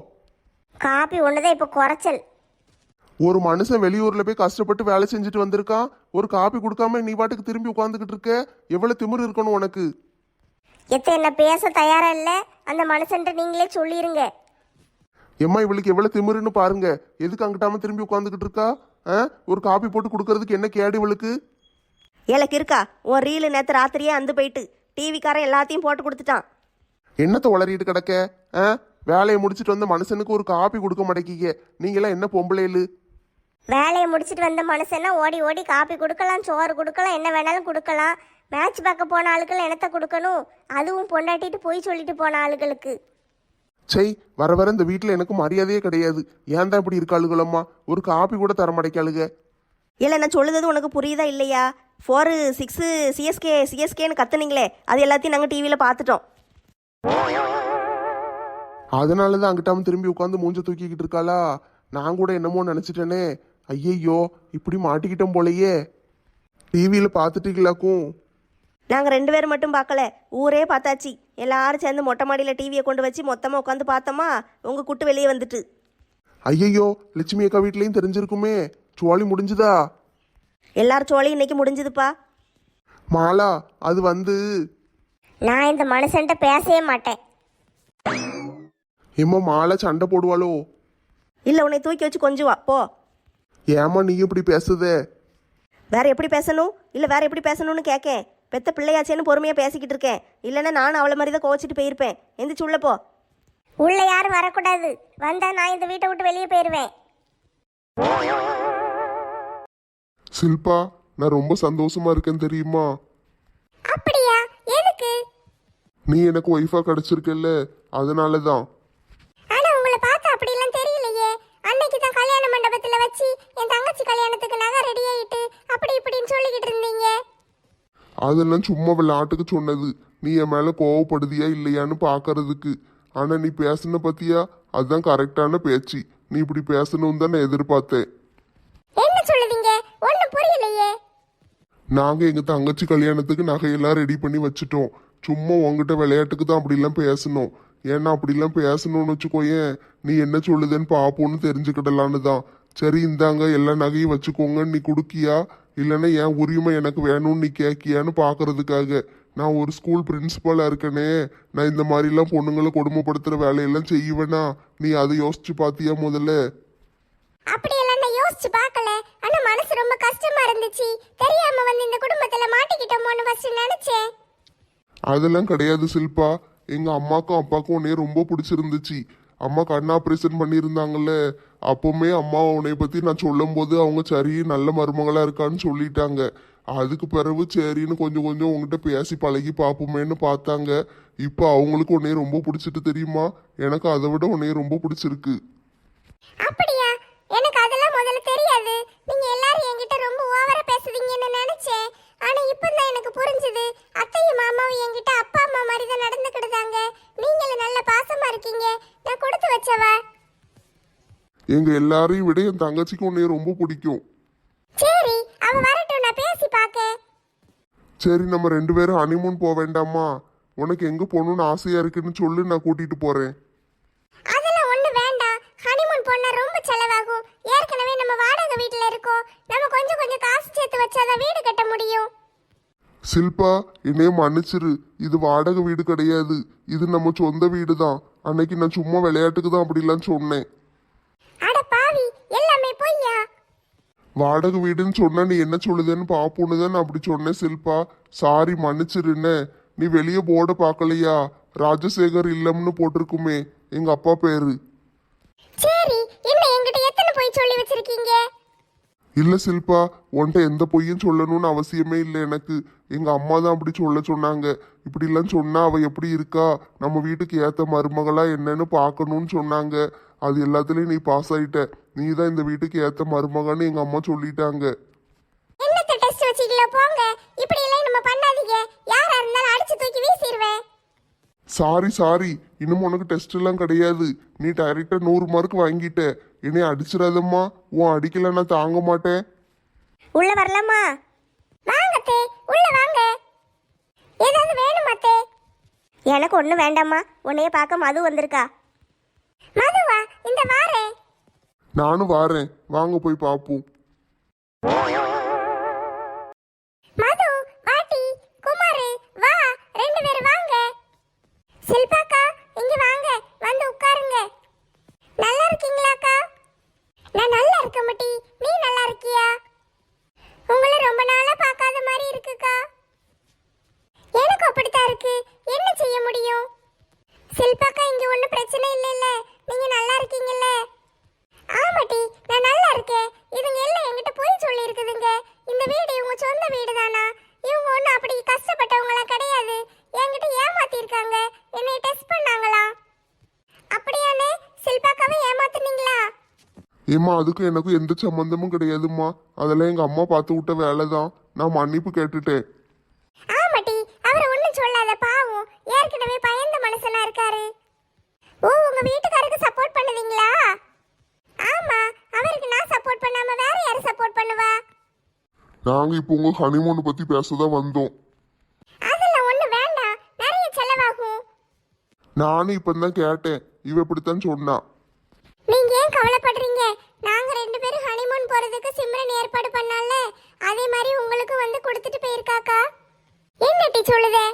காப்பி ஒண்ணுதான் இப்ப குறைச்சல். ஒரு மனுஷன் வெளியூர்ல போய் கஷ்டப்பட்டு வேலை செஞ்சுட்டு வந்திருக்கான். ஒரு காப்பி கொடுக்காம நீ பாட்டுக்கு திரும்பி உட்காந்துக்கிட்டு இருக்க. எவ்வளவு திமிரு இருக்கணும் உனக்கு? எத்த என்ன பேச தயாரா இல்ல? அந்த மனுஷன்ட்ட நீங்களே சொல்லிருங்க. எம்மா, இவளுக்கு எவ்வளவு திமிருன்னு பாருங்க. எதுக்கு அங்கிட்டாம திரும்பி உட்காந்துக்கிட்டு இருக்கா? ஒரு காப்பி போட்டு கொடுக்கறதுக்கு என்ன கேடு இவளுக்கு? எனக்கு இருக்கா? உன் ரீலு நேற்று ராத்திரியே அந்து போயிட்டு டிவிக்காரன் எல்லாத்தையும் போட்டு கொடுத்துட்டான். என்னத்தை உளறிட்டு கிடக்க? வேலையை முடிச்சுட்டு வந்த மனுஷனுக்கு ஒரு காப்பி கொடுக்க மாட்டேங்கிங்க. நீங்களாம் என்ன பொம்பளைலு? வேலையை முடிச்சுட்டு வந்த மனுஷன்னா ஓடி ஓடி காப்பி கொடுக்கலாம், சோறு கொடுக்கலாம், என்ன வேணாலும் கொடுக்கலாம். மேட்ச் பார்க்க போன ஆளுகள் என்னத்தை கொடுக்கணும்? அதுவும் பொண்டாட்டிட்டு போய் சொல்லிட்டு போன ஆளுகளுக்கு. சை, வர வர இந்த வீட்டில் எனக்கு மரியாதையே கிடையாது. ஏன் தான் இப்படி இருக்காளுகளம்மா? ஒரு காப்பி கூட தர மாட்டேக்காளுக. இல்லை, நான் சொல்லுறது உனக்கு புரியுதா இல்லையா? 4-6 சிஎஸ்கேன்னு கத்துனீங்களே, அது எல்லாத்தையும் நாங்கள் டிவியில் பார்த்துட்டோம். அதனால தான் அங்கிட்டாம திரும்பி உட்காந்து மூஞ்ச தூக்கிக்கிட்டு இருக்காளா? நான் கூட என்னமோ நினைச்சிட்டேனே. ஐயையோ, இப்படி மாட்டிக்கிட்டோம் போலயே. டிவியில பார்த்துட்டீங்களாக்கும்? நாங்கள் 2 பேர் மட்டும் பார்க்கல, ஊரே பார்த்தாச்சு. எல்லாரும் சேர்ந்து மொட்டை மாடியில் டிவியை கொண்டு வச்சு மொத்தமாக உட்காந்து பார்த்தோமா, உங்கள் குட்டு வெளியே வந்துட்டு. ஐயையோ, லட்சுமி அக்கா வீட்லயும் தெரிஞ்சிருக்குமே. சோழி முடிஞ்சுதா? எல்லாரும் சோழி இன்னைக்கு முடிஞ்சுதுப்பா. மாலா, அது வந்து நான் இந்த மனுஷன்ட்ட பேசவே மாட்டேன். ஏம்மா மாலா சண்டை போடுவாளோ? இல்லை, உன்னை தூக்கி வச்சு கொஞ்சம் வா போ. ஏம்மா நீ இப்படி பேசுதே? வேற எப்படி பேசணும், இல்லை வேற எப்படி பேசணும்னு கேட்கேன். பெத்த பிள்ளையாச்சேன்னு பொறுமையாக பேசிக்கிட்டு இருக்கேன். இல்லைன்னா நானும் அவளை மாதிரி தான் கோச்சிட்டு போயிருப்பேன். எந்திரிச்சு உள்ள போ. உள்ள யாரும் வரக்கூடாது. வந்தா நான் இந்த வீட்டை விட்டு வெளியே போயிடுவேன். சில்பா, நான் ரொம்ப சந்தோஷமா இருக்கேன் தெரியுமா? அப்படியா? எதுக்கு? நீ எனக்கு ஒய்ஃபா கிடைச்சிருக்கல்ல, அதனால தான். ஆனா உங்களை பார்த்தா அப்படிலாம் தெரியலையே. அன்னைக்கு தான் கல்யாண மண்டபத்துல வச்சு என் தங்கச்சி கல்யாணத்துக்கு நகை ரெடி ஆயிட்டு அப்படி இப்படின்னு சொல்லிக்கிட்டு இருந்தீங்க. அதெல்லாம் சும்மா விளையாட்டுக்கு சொன்னது. நீ என் மேல கோவப்படுதியா இல்லையான்னு பாக்கறதுக்கு. ஆனா நீ பேசுன பத்தியா, அதுதான் கரெக்டான பேச்சு. நீ இப்படி பேசணும் தான் நான் எதிர்பார்த்தேன். என்ன சொல்லுதீங்க? ஒண்ணும் புரியலையே. நாங்க எங்க தங்கச்சி கல்யாணத்துக்கு நகையெல்லாம் ரெடி பண்ணி வச்சுட்டோம். சும்மா உங்ககிட்ட விளையாட்டுக்கு தான் அப்படிலாம் பேசணும். ஏன்னா அப்படிலாம் பேசணும்னு வச்சுக்கோயேன், நீ என்ன சொல்லுதுன்னு பாப்போன்னு தெரிஞ்சுக்கிடலான்னு தான். சரி இந்தாங்க எல்லா நகையும் வச்சுக்கோங்க. நீ குடுக்கியா இல்லைன்னா என் உரிமை எனக்கு வேணும்னு நீ கேட்கியான்னு பாக்குறதுக்காக. நான் ஒரு ஸ்கூல் பிரின்சிபலா இருக்கனே, நான் இந்த மாதிரிலாம் பொண்ணுங்களை கொடுமைப்படுத்துற வேலையெல்லாம் செய்வேனா? நீ அதை யோசிச்சு பாத்தியா முதல்ல? அப்படியெல்லாம் நான் யோசிச்சு பார்க்கல. ஆனா மனசு ரொம்ப கஷ்டமா இருந்துச்சு. தெரியாம வந்து இந்த குடும்பத்துல மாட்டிக்கிட்டோமோன்னு ஃபர்ஸ்ட் நினைச்சேன். அதெல்லாம் கிடையாது சில்பா. எங்க அம்மாக்கும் அப்பாக்கும் உன்னைய ரொம்ப பிடிச்சிருந்துச்சு. அம்மா கண் ஆப்ரேஷன் பண்ணியிருந்தாங்கல்ல, அப்பவுமே அம்மா உன்னைய பத்தி நான் சொல்லும் போது அவங்க சரி நல்ல மருமகளா இருக்கான்னு சொல்லிட்டாங்க. அதுக்கு பிறகு சரின்னு கொஞ்சம் கொஞ்சம் உங்ககிட்ட பேசி பழகி பார்ப்போமேன்னு பார்த்தாங்க. இப்போ அவங்களுக்கு உன்னைய ரொம்ப பிடிச்சிட்டு தெரியுமா? எனக்கு அதை விட உன்னைய ரொம்ப பிடிச்சிருக்கு. அப்படியா? எனக்கு அதெல்லாம் முதல்ல தெரியாது. நீங்க எல்லாரும் என்கிட்ட ரொம்ப ஓவரா பேசுவீங்கன்னு நினைச்சேன். ஆனா இப்பதான் எனக்கு புரிஞ்சுது. அத்தையும் மாமாவும் என்கிட்ட அப்பா அம்மா மாதிரி தான் நடந்துக்கிடுதாங்க. நீங்களும் நல்ல பாசமா இருக்கீங்க. நான் கொடுத்து வச்சவ. எங்க எல்லாரையும் விட என் தங்கச்சிக்கு உன்னைய ரொம்ப பிடிக்கும். சரி, அவ வரட்டும், நான் பேசி பார்க்க. சரி நம்ம 2 பேரும் ஹனிமூன் போக வேண்டாமா? உனக்கு எங்க போகணும்னு ஆசையா இருக்குன்னு சொல்லு, நான் கூட்டிட்டு போறேன். அதெல்லாம் ஒண்ணு வேண்டாம். ஹனிமூன் போனா ரொம்ப செலவாகும். ஏற்கனவே நம்ம வாடகை வீட்ல இருக்கோம். நம்ம கொஞ்சம் கொஞ்சம் காசு சேர்த்து வச்சாதான் வீடு கட்ட முடியும். சில்பா, என்னைய மன்னிச்சிரு. இது வாடகை வீடு கிடையாது, இது நம்ம சொந்த வீடு தான். அன்னைக்கு நான் சும்மா விளையாட்டுக்கு தான் அப்படிலாம் சொன்னேன். அட பாவி, எல்லாமே பொய்யா? வாடகை வீடுன்னு சொன்னா நீ என்ன சொல்லுதுன்னு பாப்போன்னு தான் நான் அப்படி சொன்னேன் சில்பா. சாரி, மன்னிச்சிருன்னு. நீ வெளியே போர்டை பார்க்கலையா? ராஜசேகர் இல்லம்னு போட்டிருக்குமே, எங்க அப்பா பேரு. சரி, என்ன என்கிட்ட எத்தனை போய் சொல்லி வச்சிருக்கீங்க? இல்ல சில்பா, உன்கிட்ட எந்த பொய்யும் சொல்லணும்னு அவசியமே இல்லை எனக்கு. எங்க அம்மா தான் அப்படி சொல்ல சொன்னாங்க. இப்படிலாம் சொன்னா அவ எப்படி இருக்கா, நம்ம வீட்டுக்கு ஏத்த மருமகளா என்னன்னு பார்க்கணும்னு சொன்னாங்க. அது எல்லாத்துலயும் நீ பாஸ் ஆயிட்ட. நீ தான் இந்த வீட்டுக்கு ஏத்த மருமகன்னு எங்க அம்மா சொல்லிட்டாங்க. என்னத்த டெஸ்ட் வச்சிக்கல போங்க. இப்படி எல்லாம் நம்ம பண்ணாதீங்க. யாரா இருந்தாலும் அடிச்சு தூக்கி வீசிடுவேன். சாரி சாரி, இன்னும் உனக்கு டெஸ்ட் எல்லாம் கிடையாது. நீ டைரக்டா 100 மார்க் வாங்கிட்ட. என்னை அடிச்சிடாதம்மா. உன் அடிக்கல நான் தாங்க மாட்டேன். உள்ள வரலாமா? வாங்கத்தே, உள்ள வாங்க. ஏதாவது வேணுமாத்தே? எனக்கு ஒன்றும் வேண்டாம்மா. உன்னைய பார்க்க மது வந்திருக்கா. மதுவா? இந்த வாரேன். நானும் வாரேன், வாங்க போய் பார்ப்போம். மது, வாட்டி, குமாரு, வா, 2 பேரும் வாங்க. சில்பாக்கா, இங்க வாங்க, வந்து உட்காருங்க. நல்லா இருக்கீங்களாக்கா? நான் நல்லா இருக்க மாட்டி. நீ நல்லா இருக்கியா? உங்களை ரொம்ப நாளா பார்க்காத மாதிரி இருக்குக்கா. எனக்கு அப்படித்தான் இருக்கு. என்ன செய்ய முடியும்? சில்பாக்கா, இங்க ஒன்றும் பிரச்சனை இல்லைல்ல? நீங்க நல்லா இருக்கீங்கல்ல? ஆமாட்டி, நான் நல்லா இருக்கேன். இதுங்க எல்லாம் என்கிட்ட போய் சொல்லி இருக்குதுங்க. இந்த வீடு இவங்க சொந்த வீடு தானா? இவங்க ஒன்றும் அப்படி கஷ்டப்பட்டவங்களாம் கிடையாது. என்கிட்ட ஏமாத்திருக்காங்க. என்னை டெஸ்ட் பண்ணாங்களா? அப்படியானே? சில்பாக்காவை ஏமாத்துனீங்களா? ஏம்மா, அதுக்கும் எனக்கும் எந்த சம்மந்தமும் கிடையாதும்மா. அதெல்லாம் எங்க அம்மா பார்த்து விட்ட வேலை தான். நான் மன்னிப்பு கேட்டுட்டேன். ஆமாட்டி, அவர் ஒன்றும் சொல்லாத பாவம். ஏற்கனவே பயந்த மனுஷனா இருக்காரு. ஓ, உங்க உங்க வீட்டுக்காரருக்கு சப்போர்ட் பண்ணுவீங்களா? ஆமா, அவருக்கு நான் சப்போர்ட் பண்ணாம வேற யாரு சப்போர்ட் பண்ணுவா? நாங்க இப்போ உங்க ஹனிமூன் பத்தி பேசதான் வந்தோம். அதெல்லாம் ஒண்ணு வேண்டாம், நிறைய செலவாகும். நானும் இப்பதான் கேட்டேன், இவ இப்படித்தான் சொன்னா. நீங்க ஏன் கவலைப்படுறீங்க? நாங்க 2 பேரும் ஹனிமூன் போறதுக்கு சிம்ரன் ஏற்பாடு பண்ணால, அதே மாதிரி உங்களுக்கு வந்து கொடுத்துட்டு போயிருக்காக்கா. என்னட்டி சொல்லுதே?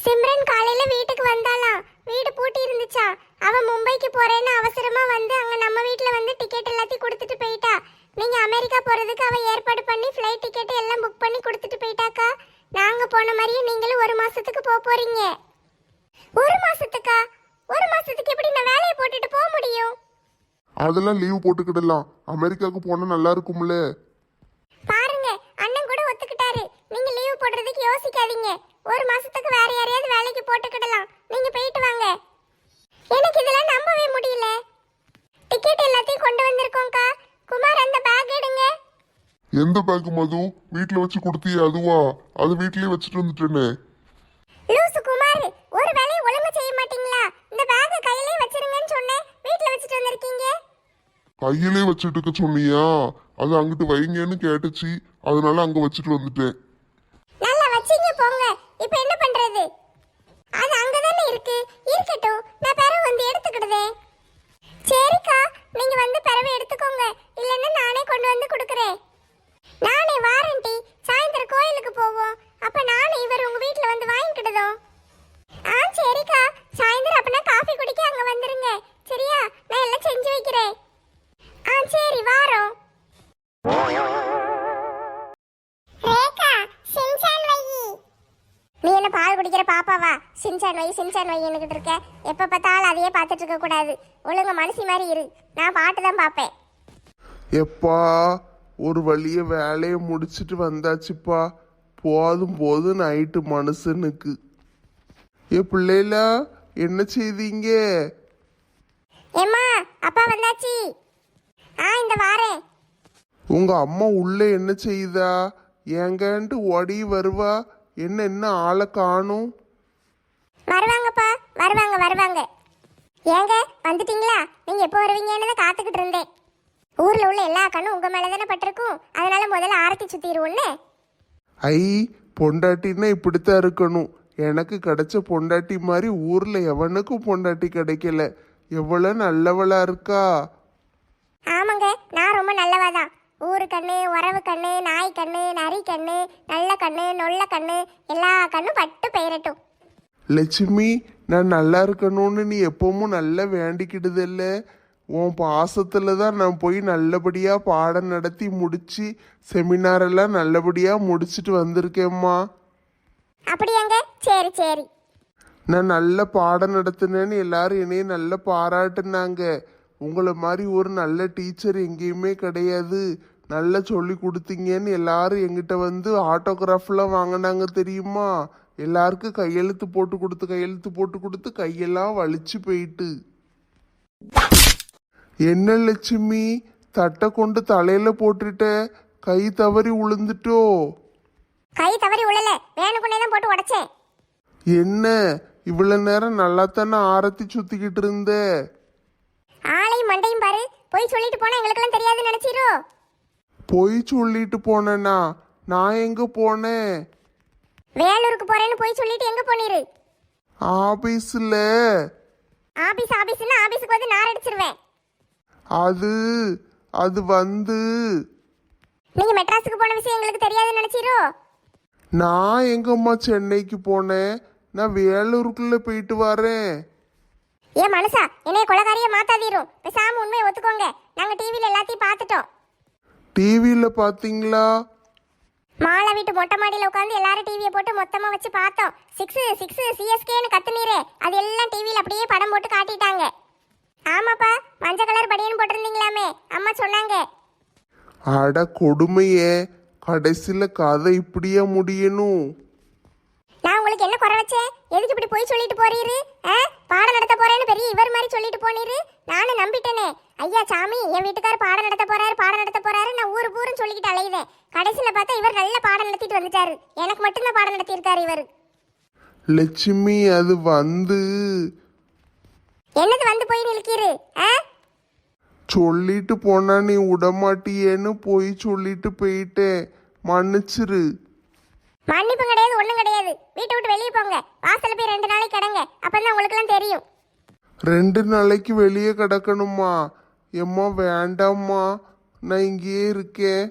சிம்ரன் காலையில வீட்டுக்கு வந்தாலாம், வீடு பூட்டி இருந்துச்சா. அவ மும்பைக்கு போறேன்னு அவசரமா வந்து அங்க நம்ம வீட்ல வந்து டிக்கெட் எல்லாத்தையும் கொடுத்துட்டு போயிட்டா. நீங்க அமெரிக்கா போறதுக்கு அவ ஏற்பாடு பண்ணி ஃப்ளைட் டிக்கெட் எல்லாம் புக் பண்ணி கொடுத்துட்டு போயிட்டாக்கா. நாங்க போன மாதிரியே நீங்களும் 1 மாசத்துக்கு போறீங்க. 1 மாசத்துக்கா? 1 மாசத்துக்கு எப்படி நான் வேலையை போட்டுட்டு போக முடியும்? அதெல்லாம் லீவ் போட்டுக்கிடலாம், அமெரிக்காவுக்கு போனா நல்லா இருக்கும்ல. பாருங்க, அண்ணன் கூட ஒத்துக்கிட்டாரு. நீங்க லீவ் போடுறதுக்கு யோசிக்காதீங்க. 1 மாசத்துக்கு வேற யாரையாவது வேலைக்கு போட்டுக்கிடலாம். நீங்க போயிட்டு வாங்க. எனக்கு இதெல்லாம் நம்பவே முடியல. டிக்கெட் எல்லாத்தையும் கொண்டு வந்திருக்கோம்க்கா. குமார், அந்த பேக் எடுங்க. எந்த பேக் மது? வீட்டுல வச்சு கொடுத்தியே அதுவா? அது வீட்லயே வச்சுட்டு வந்துட்டேனே. லூசு குமார், ஒரு வேலையை ஒழுங்கா செய்ய மாட்டீங்களா? இந்த பேக் கையிலே வச்சிருங்கன்னு சொன்னேன், வீட்ல வச்சுட்டு வந்திருக்கீங்க. கையிலே வச்சுட்டு இருக்க சொன்னியா? அது அங்கிட்டு வைங்கன்னு கேட்டுச்சு, அதனால அங்க வச்சுட்டு வந்துட்டேன். நல்லா வச்சீங்க போங்க. இப்போ என்ன பண்றது? அது அங்கதானே இருக்கு. இருக்கட்டும், நான் பிறகு வந்து எடுத்துக்கிடுதே. சரிக்கா, நீங்க வந்து பிறகு எடுத்துக்கோங்க. இல்லைன்னா நானே கொண்டு வந்து கொடுக்குறேன். நானே வாரண்டி. சாயந்தரம் கோயிலுக்கு போவோம். அப்ப நானே இவர் உங்க வீட்ல வந்து வாங்கிக்கிடுதோம். சரிக்கா, சாயந்தரம் அப்பனா காஃபி குடிக்க அங்க வந்துருங்க. சரியா? நான் எல்லாம் செஞ்சு வைக்கிறேன். சரி, வாரோம். ரேகா, சின்சான் வை. நீ என்ன பால் குடிக்கிற பாப்பாவா? சின்சான் வை சின்சான் வை என்னக்கிட்டு இருக்க? எப்ப பார்த்தாலும் அதையே பார்த்துட்டு இருக்க கூடாது. ஒழுங்க மனுஷி மாதிரி இரு. நான் பாட்டு தான் பார்ப்பேன். எப்பா, ஒரு வழிய வேலையை முடிச்சிட்டு வந்தாச்சுப்பா. போதும் போதும் நைட்டு மனுஷனுக்கு. பிள்ளைலா, என்ன செய்தீங்க? ஏம்மா, அப்பா வந்தாச்சு. இந்த வாரேன். உங்க அம்மா உள்ள என்ன செய்தா? ஏங்கன்ட்டு ஓடி வருவா. என்ன ஆளை காணும்? வருவாங்கப்பா, வருவாங்க. ஏங்க, வந்துட்டீங்களா? நீங்க எப்போ வருவீங்கன்னு தான் காத்துக்கிட்டு இருந்தேன். ஊர்ல உள்ள எல்லா கண்ணும் உங்க மேல தானே பட்டிருக்கும். அதனால முதல்ல ஆரத்தி சுத்திடுவோன்னு. ஐ, பொண்டாட்டின்னா இப்படித்தான் இருக்கணும். எனக்கு கிடைச்ச பொண்டாட்டி மாதிரி ஊர்ல எவனுக்கும் பொண்டாட்டி கிடைக்கல. எவ்வளவு நல்லவளா இருக்கா. ஆமாங்க, நான் ரொம்ப நல்லவாதான். ஊரு கண்ணு, உறவு கண்ணு, நாய் கண்ணு, நரி கண்ணு, நல்ல கண்ணு, நொல்ல கண்ணு, எல்லா கண்ணும் பட்டு பெயரட்டும். லட்சுமி, நான் நல்லா இருக்கணும்னு நீ எப்பவும் நல்லா வேண்டிக்கிடுதல்ல. உன் பாசத்துல தான் நான் போய் நல்லபடியா பாடம் நடத்தி முடிச்சு செமினாரெல்லாம் நல்லபடியா முடிச்சுட்டு வந்திருக்கேம்மா. அப்படியாங்க? சரி. நான் நல்ல பாடம் நடத்தினேன்னு எல்லாரும் என்னைய நல்லா பாராட்டுனாங்க. உங்களை மாதிரி ஒரு நல்ல டீச்சர் எங்கேயுமே கிடையாது. நல்லா சொல்லி கொடுத்தீங்கன்னு எல்லாரும் எங்கிட்ட வந்து ஆட்டோகிராஃப்லாம் வாங்கினாங்க தெரியுமா? எல்லாருக்கும் கையெழுத்து போட்டு கொடுத்து கையெல்லாம் வலிச்சு போயிட்டு. என்ன லட்சுமி, தட்டை கொண்டு தலையில போட்டுட்ட, கை தவறி உளுந்துட்டோ? கை தவறி உழல, வேணுக்குன்னே தான் போட்டு உடைச்சேன். என்ன இவ்வளவு நேரம் நல்லா தானே ஆரத்தி சுத்திக்கிட்டு இருந்த? ஆளையும் மண்டையும் பாரு. போய் சொல்லிட்டு போனா எங்களுக்கெல்லாம் தெரியாதுன்னு நினைச்சிரோ? போய் சொல்லிட்டு போனேனா? நான் எங்க போனேன்? வேலூருக்கு போறேன்னு போய் சொல்லிட்டு எங்க போனீரு? ஆபீஸ்ல. ஆபீஸ்னா ஆபீஸ்க்கு வந்து நார் அடிச்சிருவேன். அது வந்து நீங்க மெட்ராஸுக்கு போன விஷயம் எங்களுக்கு தெரியாதுன்னு நினைச்சிரோ? நான் எங்கம்மா சென்னைக்கு போனேன்? நான் வேலூருக்குள்ள போயிட்டு வரேன். ஏன் மனுஷா, என்னைய கொலைகாரியை மாத்தாதீரும். பேசாம உண்மையை ஒத்துக்கோங்க. நாங்க டிவில எல்லாத்தையும் பார்த்துட்டோம். டிவியில பாத்தீங்களா? மாலா வீட்டு மொட்டை மாடியில உட்காந்து எல்லாரும் டிவியை போட்டு மொத்தமா வச்சு பார்த்தோம். 6 சிஎஸ்கேன்னு கத்துனீரே, அது எல்லாம் டிவியில அப்படியே படம் போட்டு காட்டிட்டாங்க. ஆமாப்பா, மஞ்சள் கலர் பனியன் போட்டிருந்தீங்களாமே, அம்மா சொன்னாங்க. அட கொடுமையே, கடைசியில கதை இப்படியா முடியணும்? நான் உங்களுக்கு என்ன குறை வச்சேன்? எதுக்கு இப்படி போய் சொல்லிட்டு போறீரு? பாடம் நடத்த போறேன்னு பெரிய இவர் மாதிரி சொல்லிட்டு போனீரு. நானும் நம்பிட்டேனே. ஐயா சாமி, என் வீட்டுக்காரர் பாடம் நடத்த போறாரு, நான் ஊரு பூரும் சொல்லிக்கிட்டு அலையுதேன். கடைசியில பார்த்தா இவர் நல்ல பாடம் நடத்திட்டு வந்துட்டாரு. எனக்கு மட்டும்தான் பாடம் நடத்தி இருக்காரு இவர். லட்சுமி, அது வந்து என்னது வந்து போய் நிற்கிறு? ஆ, சொல்லிட்டு போனா நீ விடமாட்டியேன்னு போய் சொல்லிட்டு போயிட்டேன், மன்னிச்சிரு. மன்னிப்பு கிடையாது, ஒண்ணும் கிடையாது. வீட்டை விட்டு வெளியே போங்க. வாசல்ல போய் 2 நாளைக்கு கிடங்க. அப்பதான் உங்களுக்கு எல்லாம் தெரியும். 2 நாளைக்கு வெளியே கிடக்கணுமா? எம்மா வேண்டாம்மா, நான் இங்கேயே இருக்கேன்.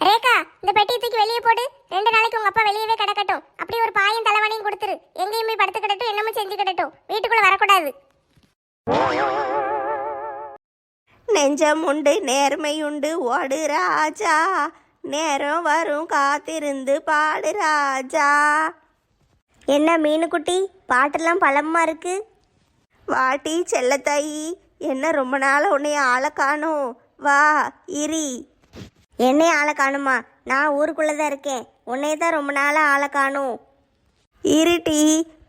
ரேகா, இந்த பெட்டியை தூக்கி வெளியே போடு. 2 நாளைக்கு உங்க அப்பா வெளியவே கிடக்கட்டும். அப்படி ஒரு பாயும் தலைவனையும் கொடுத்துரு. எங்கேயும் போய் படுத்து கிடட்டும், என்னமோ செஞ்சு கிடட்டும். வீட்டுக்குள்ள வரக்கூடாது. நெஞ்சம் உண்டு நேர்மையுண்டு ஓடு ராஜா, நேரம் வரும் காத்திருந்து பாடு ராஜா. என்ன மீனுக்குட்டி, பாட்டெல்லாம் பழமா இருக்கு. வாட்டி செல்லத்தாயி, என்ன ரொம்ப நாள் உன்னைய ஆளை காணும். வா இரி. என்னைய ஆளை காணுமா? நான் ஊருக்குள்ளதான் இருக்கேன். உன்னைய தான் ரொம்ப நாளா ஆளை காணும். இருட்டி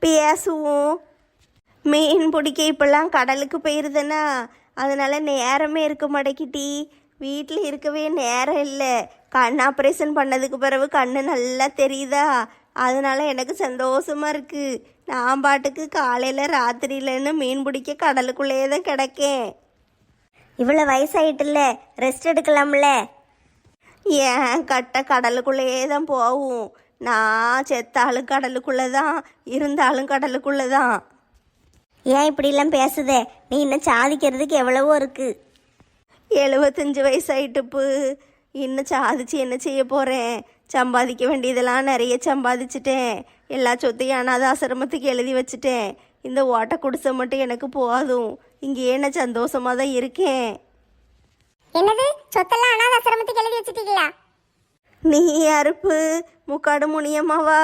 பேசுவோம். மீன் பிடிக்க இப்பெல்லாம் கடலுக்கு போயிருதுன்னா அதனால நேரமே இருக்க மாட்டேக்கிட்டி. வீட்டில் இருக்கவே நேரம் இல்லை. கண் ஆப்ரேஷன் பண்ணதுக்கு பிறகு கண்ணு நல்லா தெரியுதா, அதனால எனக்கு சந்தோஷமா இருக்கு. நான் பாட்டுக்கு காலையில் ராத்திரியிலன்னு மீன் பிடிக்க கடலுக்குள்ளேயே தான் கிடக்கேன். இவ்வளோ வயசாயிட்டுல, ரெஸ்ட் எடுக்கலாம்ல. ஏன் கட்ட கடலுக்குள்ளேயே தான் போகும். நான் செத்தாலும் கடலுக்குள்ளே தான், இருந்தாலும் கடலுக்குள்ளே தான். ஏன் இப்படிலாம் பேசுதே? நீ இன்னும் சாதிக்கிறதுக்கு எவ்வளவோ இருக்கு. 75 வயசாயிட்டுப்பு. இன்னும் சாதிச்சு என்ன செய்ய போகிறேன்? சம்பாதிக்க வேண்டியதெல்லாம் நிறைய சம்பாதிச்சிட்டேன். எல்லா சொத்தையும் அனாதாசிரமத்துக்கு எழுதி வச்சுட்டேன். இந்த ஓட்டை குடிசை மட்டும் எனக்கு போதும். இங்கேயே நான் சந்தோஷமாக தான் இருக்கேன். என்னது, சொத்தெல்லாம் அனாதாசிரமத்துக்கு எழுதி வச்சுட்டீங்களா? நீ அறுப்பு முக்காடு முனியம்மாவா?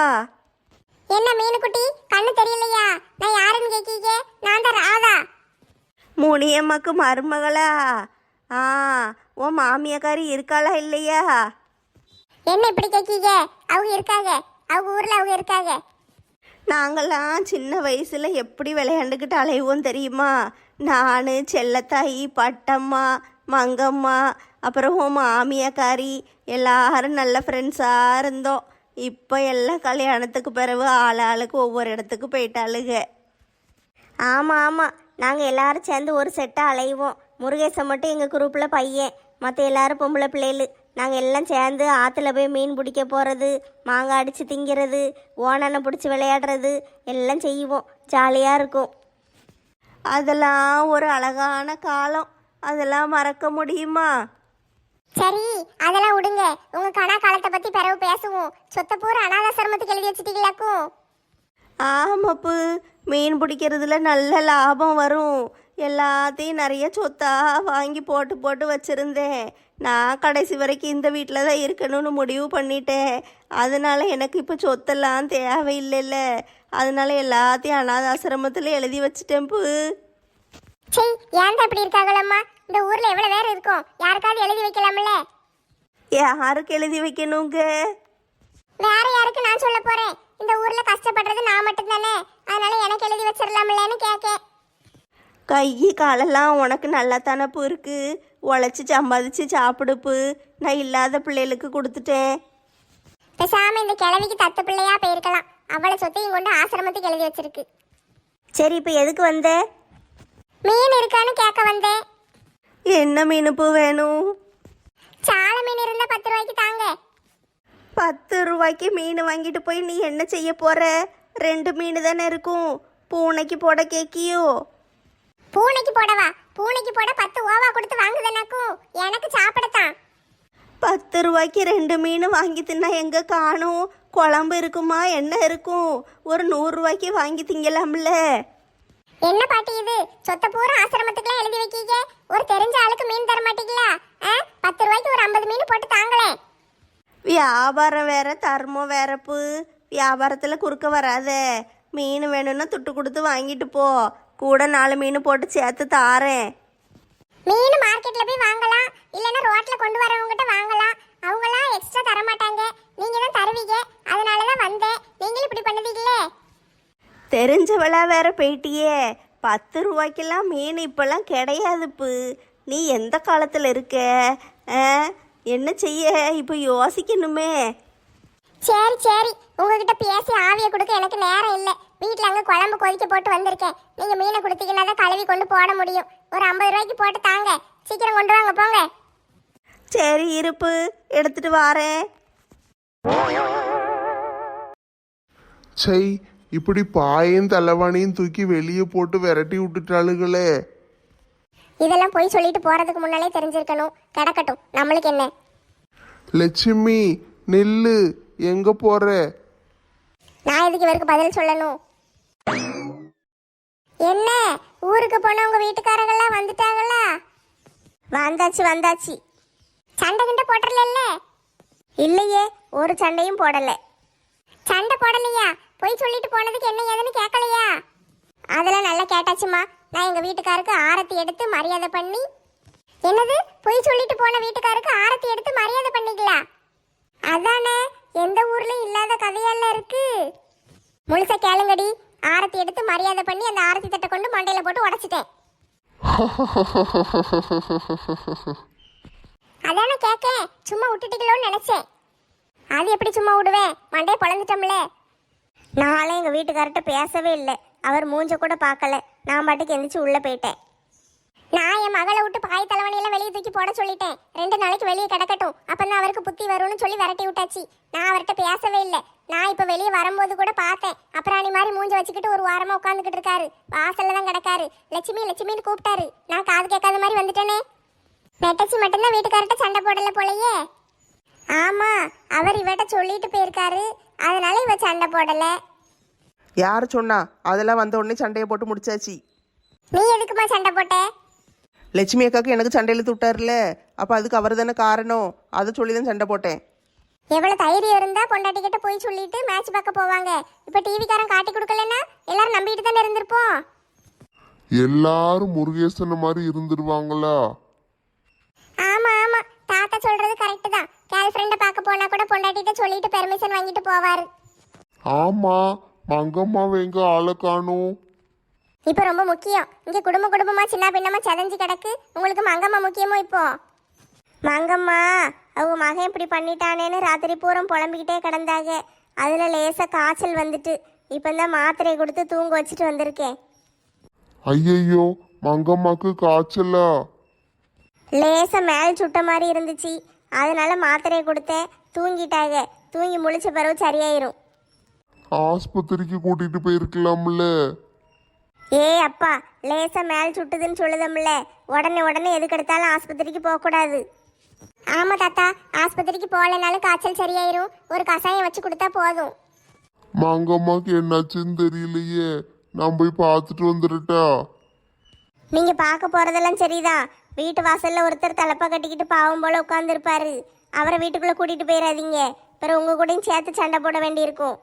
என்ன மீனுக்குட்டி, கண்ணு தெரியலையா? நான் யாருன்னு கேக்கீங்க? நான் தான் ராதா. முனியம்மாக்கு மருமகளா? ஆ, உன் மாமியாக்காரி இருக்காளா இல்லையா? என்ன இப்படி கேக்கீங்க? அவங்க இருக்காங்க, அவங்க ஊர்ல அவங்க இருக்காங்க. நாங்கள்லாம் சின்ன வயசில் எப்படி விளையாண்டுக்கிட்டு அலைவோம் தெரியுமா? நான், செல்லத்தாயி, பட்டம்மா, மங்கம்மா, அப்புறம் உன் மாமியாக்காரி எல்லாரும் நல்ல ஃப்ரெண்ட்ஸாக இருந்தோம். இப்போ எல்லாம் கல்யாணத்துக்கு பிறகு ஆளுக்கு ஒவ்வொரு இடத்துக்கு போயிட்டாளுங்க. ஆமாம் ஆமாம், நாங்கள் எல்லாரும் சேர்ந்து ஒரு செட்டாக அலைவோம். முருகேசன் மட்டும் எங்கள் குரூப்பில் பையன், மற்ற எல்லாரும் பொம்பளை பிள்ளைகள். நாங்கள் எல்லாம் சேர்ந்து ஆற்றுல போய் மீன் பிடிக்க போகிறது, மாங்காய் அடித்து திங்கிறது, ஓனானை பிடிச்சி விளையாடுறது எல்லாம் செய்வோம். ஜாலியாக இருக்கும். அதெல்லாம் ஒரு அழகான காலம். அதெல்லாம் மறக்க முடியுமா? சரி, அதெல்லாம் விடுங்க. உங்க கணா காலத்தை பத்தி பிறகு பேசுவோம். சொத்த பூரா அனாதாசிரமத்துக்கு எழுதி வச்சுட்டீங்களாக்கும். ஆமாப்பு, மீன் பிடிக்கிறதுல நல்ல லாபம் வரும். எல்லாத்தையும் நிறைய சொத்தா வாங்கி போட்டு போட்டு வச்சுருந்தேன். நான் கடைசி வரைக்கும் இந்த வீட்டில் தான் இருக்கணும்னு முடிவு பண்ணிட்டேன். அதனால எனக்கு இப்போ சொத்தெல்லாம் தேவையில்லைல்ல. அதனால எல்லாத்தையும் அனாதாசிரமத்தில் எழுதி வச்சுட்டேன்ப்பு. சரி, ஏன் தான் இப்படி இருக்காங்களம்மா? இந்த ஊர்ல எவ்வளவு பேர் இருக்கும், யாருக்காவது எழுதி வைக்கலாம்ல? யாருக்கு எழுதி வைக்கணுங்க? வேற யாருக்கு நான் சொல்ல போறேன்? இந்த ஊர்ல கஷ்டப்படுறது நான் மட்டும் தானே, அதனால எனக்கு எழுதி வச்சிடலாம்லன்னு கேட்க. கை காலெல்லாம் உனக்கு நல்லா தானப்பு இருக்கு. உழைச்சி சம்பாதிச்சு சாப்பிடுப்பு. நான் இல்லாத பிள்ளைகளுக்கு கொடுத்துட்டேன். பேசாம இந்த கிழவிக்கு தத்து பிள்ளையா போயிருக்கலாம். அவளை சொத்தையும் கொண்டு ஆசிரமத்துக்கு எழுதி வச்சிருக்கு. சரி, இப்போ எதுக்கு வந்த? மீன் இருக்கான்னு கேட்க வந்தேன். என்ன மீனுப்பு வேணும்? சால மீன் இருந்தா 10 ரூபாய்க்கு தாங்க. 10 ரூபாய்க்கு மீன் வாங்கிட்டு போய் நீ என்ன செய்ய போற? 2 மீன் தானே இருக்கும். பூனைக்கு போட கேக்கியோ? பூனைக்கு போடவா? பூனைக்கு போட 10 ஓவா கொடுத்து வாங்குதனாக்கும். எனக்கு சாப்பிடத்தான். 10 ரூபாய்க்கு 2 மீன் வாங்கி தின்னா எங்க காணும்? குழம்பு இருக்குமா? என்ன இருக்கும்? ஒரு 100 ரூபாய்க்கு வாங்கி திங்கலாம்ல. என்ன பாட்டி இது? சொத்த பூரா ஆசிரமத்துக்குலாம் எழுதி வைக்கீங்க. ஒரு தெரிஞ்ச ஆளுக்கு மீன் தர மாட்டீங்களா? 10 ரூபாய்க்கு ஒரு 50 மீன் போட்டு தாங்களே. வியாபாரம் வேற, தர்மம் வேறப்பு. வியாபாரத்தில் குறுக்க வராத. மீன் வேணும்னா துட்டு கொடுத்து வாங்கிட்டு போ. கூட 4 மீன் போட்டு சேர்த்து தாரேன். மீன் மார்க்கெட்ல போய் வாங்கலாம், இல்லைன்னா ரோட்ல கொண்டு வரவங்ககிட்ட வாங்கலாம். அவங்களாம் எக்ஸ்ட்ரா தர மாட்டாங்க, நீங்க தான் தருவீங்க. அதனால தான் வந்தேன். நீங்களும் இப்படி பண்ணுவீங்களே. தெரிஞ்சவளா வேற போயிட்டியே. 10 ரூபாய்க்கெல்லாம் மீன் இப்பெல்லாம் கிடையாதுப்பு. நீ எந்த காலத்தில் இருக்க? என்ன செய்ய இப்போ யோசிக்கணுமே. சரி சரி, உங்ககிட்ட பேசி ஆவியை கொடுக்க எனக்கு நேரம் இல்லை. வீட்டில் அங்கே குழம்பு கொதிக்க போட்டு வந்திருக்கேன். நீங்கள் மீனை கொடுத்தீங்கன்னா தான் கழுவி கொண்டு போட முடியும். ஒரு 50 ரூபாய்க்கு போட்டு தாங்க. சீக்கிரம் கொண்டு வாங்க போங்க. சரி இருப்பு, எடுத்துட்டு வாரேன். சை, இப்படி பாயையும் தலைவாணியும் தூக்கி வெளியே போட்டு விரட்டி விட்டுட்டாளுகளே. இதெல்லாம் போய் சொல்லிட்டு போறதுக்கு முன்னாலே தெரிஞ்சிருக்கணும். கிடக்கட்டும், நம்மளுக்கு என்ன. லட்சுமி நில்லு, எங்க போற? நான் எதுக்கு இவருக்கு பதில் சொல்லணும்? என்ன, ஊருக்கு போன உங்க வீட்டுக்காரங்கெல்லாம் வந்துட்டாங்களா? வந்தாச்சு வந்தாச்சு. சண்டை கிண்ட போட்டுறல? இல்லையே, ஒரு சண்டையும் போடல. சண்டை போடலையா? போய் சொல்லிட்டு போனதுக்கு என்ன ஏதுன்னு கேட்கலையா? அதெல்லாம் நல்லா கேட்டாச்சுமா. நான் எங்க வீட்டுக்காருக்கு ஆரத்தி எடுத்து மரியாதை பண்ணி. என்னது, போய் சொல்லிட்டு போன வீட்டுக்காருக்கு ஆரத்தி எடுத்து மரியாதை பண்ணிக்கலாம்? அதானே, எந்த ஊர்லயும் இல்லாத கதையெல்லாம் இருக்கு. முழுசா கேளுங்கடி. ஆரத்தி எடுத்து மரியாதை பண்ணி அந்த ஆரத்தி தட்டை கொண்டு மண்டையில போட்டு உடைச்சிட்டேன். அதானே கேட்க, சும்மா விட்டுட்டீங்களோன்னு நினைச்சேன். அது எப்படி சும்மா விடுவேன், மண்டையை பொழந்துட்டோம்ல. நாளே எங்கள் வீட்டுக்கார்ட்ட பேசவே இல்லை. அவர் மூஞ்ச கூட பார்க்கல. நான் பாட்டுக்கு எந்திரிச்சு உள்ளே போயிட்டேன். நான் என் மகளை விட்டு பாய் தலைவணியெல்லாம் வெளியே தூக்கி போட சொல்லிட்டேன். 2 நாளைக்கு வெளியே கிடக்கட்டும், அப்பதான் அவருக்கு புத்தி வரும்னு சொல்லி விரட்டி விட்டாச்சு. நான் அவர்கிட்ட பேசவே இல்லை. நான் இப்போ வெளியே வரும்போது கூட பார்த்தேன். அப்புறாணி மாதிரி மூஞ்ச வச்சுக்கிட்டு ஒரு வாரமா உட்காந்துக்கிட்டு இருக்காரு. வாசல்ல தான் கிடக்காரு. லட்சுமி லட்சுமின்னு கூப்பிட்டாரு. நான் காது கேட்காத மாதிரி வந்துட்டேனே. நெட்டச்சி மட்டும்தான் வீட்டுக்கார்ட்ட சண்டை போடல போலயே. ஆமா, அவர் இவட்ட சொல்லிட்டு போயிருக்காரு. அதனால இவ சண்டை போடல. யார் சொன்னா? அதெல்லாம் வந்த உடனே சண்டையை போட்டு முடிச்சாச்சு. நீ எதுக்குமா சண்டை போட்ட? லட்சுமி அக்காவுக்கு எனக்கு சண்டை இழுத்து விட்டார்ல, அப்போ அதுக்கு அவர் தானே காரணம். அதை சொல்லி தான் சண்டை போட்டேன். எவ்வளவு தைரியம் இருந்தா பொண்டாட்டிக்கிட்ட போய் சொல்லிட்டு மேட்ச் பார்க்க போவாங்க. இப்ப டிவிக்காரன் காட்டி கொடுக்கலன்னா எல்லாரும் நம்பிட்டு தானே இருந்திருப்போம். எல்லாரும் முருகேசன மாதிரி இருந்துருவாங்களா? ஆமா ஆமா, தாத்தா சொல்றது கரெக்ட் தான். கேர்ள் ஃப்ரெண்ட பார்க்க போனா கூட பொண்டாட்டிட்ட சொல்லிட்டு பெர்மிஷன் வாங்கிட்டு போவாரு. ஆமா, மங்கம்மாவை எங்க ஆளை காணும்? இப்ப ரொம்ப முக்கியம். இங்க குடும்பமா சின்ன பின்னமா செதஞ்சு கிடக்கு. உங்களுக்கு மங்கம்மா முக்கியமோ இப்போ? மங்கம்மா அவங்க மகன் இப்படி பண்ணிட்டானேன்னு ராத்திரி பூரம் புலம்பிக்கிட்டே கிடந்தாங்க. அதில் லேசாக காய்ச்சல் வந்துட்டு இப்போ தான் மாத்திரையை கொடுத்து தூங்க வச்சுட்டு வந்திருக்கேன். ஐயையோ, மங்கம்மாக்கு காய்ச்சலா? லேசாக மேல் சுட்ட மாதிரி இருந்துச்சு. அதனால மாத்திரையை கொடுத்தேன். தூங்கிட்டாங்க. தூங்கி முழிச்ச பிறகு சரியாயிரும். ஆஸ்பத்திரிக்கு கூட்டிட்டு போயிருக்கலாம்ல? அப்பா, லேசாக மேல் சுட்டுதுன்னு சொல்லுதம்ல, உடனே எதுக்கு எடுத்தாலும் ஆஸ்பத்திரிக்கு போகக்கூடாது. ஆமா தாத்தா, ஆஸ்பத்திரிக்கு போகலனாலும் காய்ச்சல் சரியாயிரும். ஒரு கசாயம் வச்சு கொடுத்தா போதும். மங்கம்மாக்கு என்னாச்சுன்னு தெரியலையே, நான் போய் பார்த்துட்டு வந்துடட்டா? நீங்கள் பார்க்க போகிறதெல்லாம் சரிதான். வீட்டு வாசலில் ஒருத்தர் தலைப்பா கட்டிக்கிட்டு பாவம் போல் உட்காந்துருப்பாரு. அவரை வீட்டுக்குள்ளே கூட்டிகிட்டு போயிடாதீங்க. பிறகு உங்கள் கூடயும் சேர்த்து சண்டை போட வேண்டியிருக்கும்.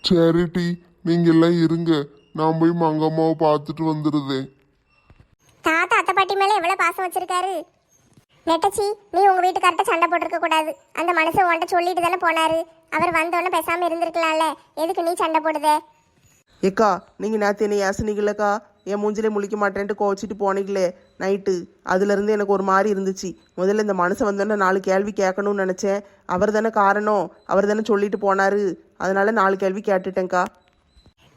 சரிட்டி, நீங்க எல்லாம் இருங்க, நான் போய் மங்கம்மாவை பார்த்துட்டு வந்துடுதேன். தாத்தா அத்தை பாட்டி மேல எவ்வளவு பாசம் வச்சிருக்காரு. நெட்டச்சி, நீ உங்க வீட்டுக்கார்ட்ட சண்டை போட்டிருக்க கூடாது. அந்த மனுஷன் உன்கிட்ட சொல்லிட்டு தானே போனாரு. அவர் வந்தோடனே பேசாம இருந்திருக்கலாம்ல. எதுக்கு நீ சண்டை போடுதே? ஏக்கா, நீங்கள் நேற்று என்னை ஏசுனீங்களக்கா, என் மூஞ்சிலே முழிக்க மாட்டேன்ட்டு கோச்சிட்டு போனீங்களே நைட்டு. அதுலேருந்து எனக்கு ஒரு மாதிரி இருந்துச்சு. முதல்ல இந்த மனுஷன் வந்தோன்னே 4 கேள்வி கேட்கணும்னு நினச்சேன். அவர் தானே காரணம், அவர் தானே சொல்லிட்டு போனாரு. அதனால 4 கேள்வி கேட்டுட்டேங்க்கா.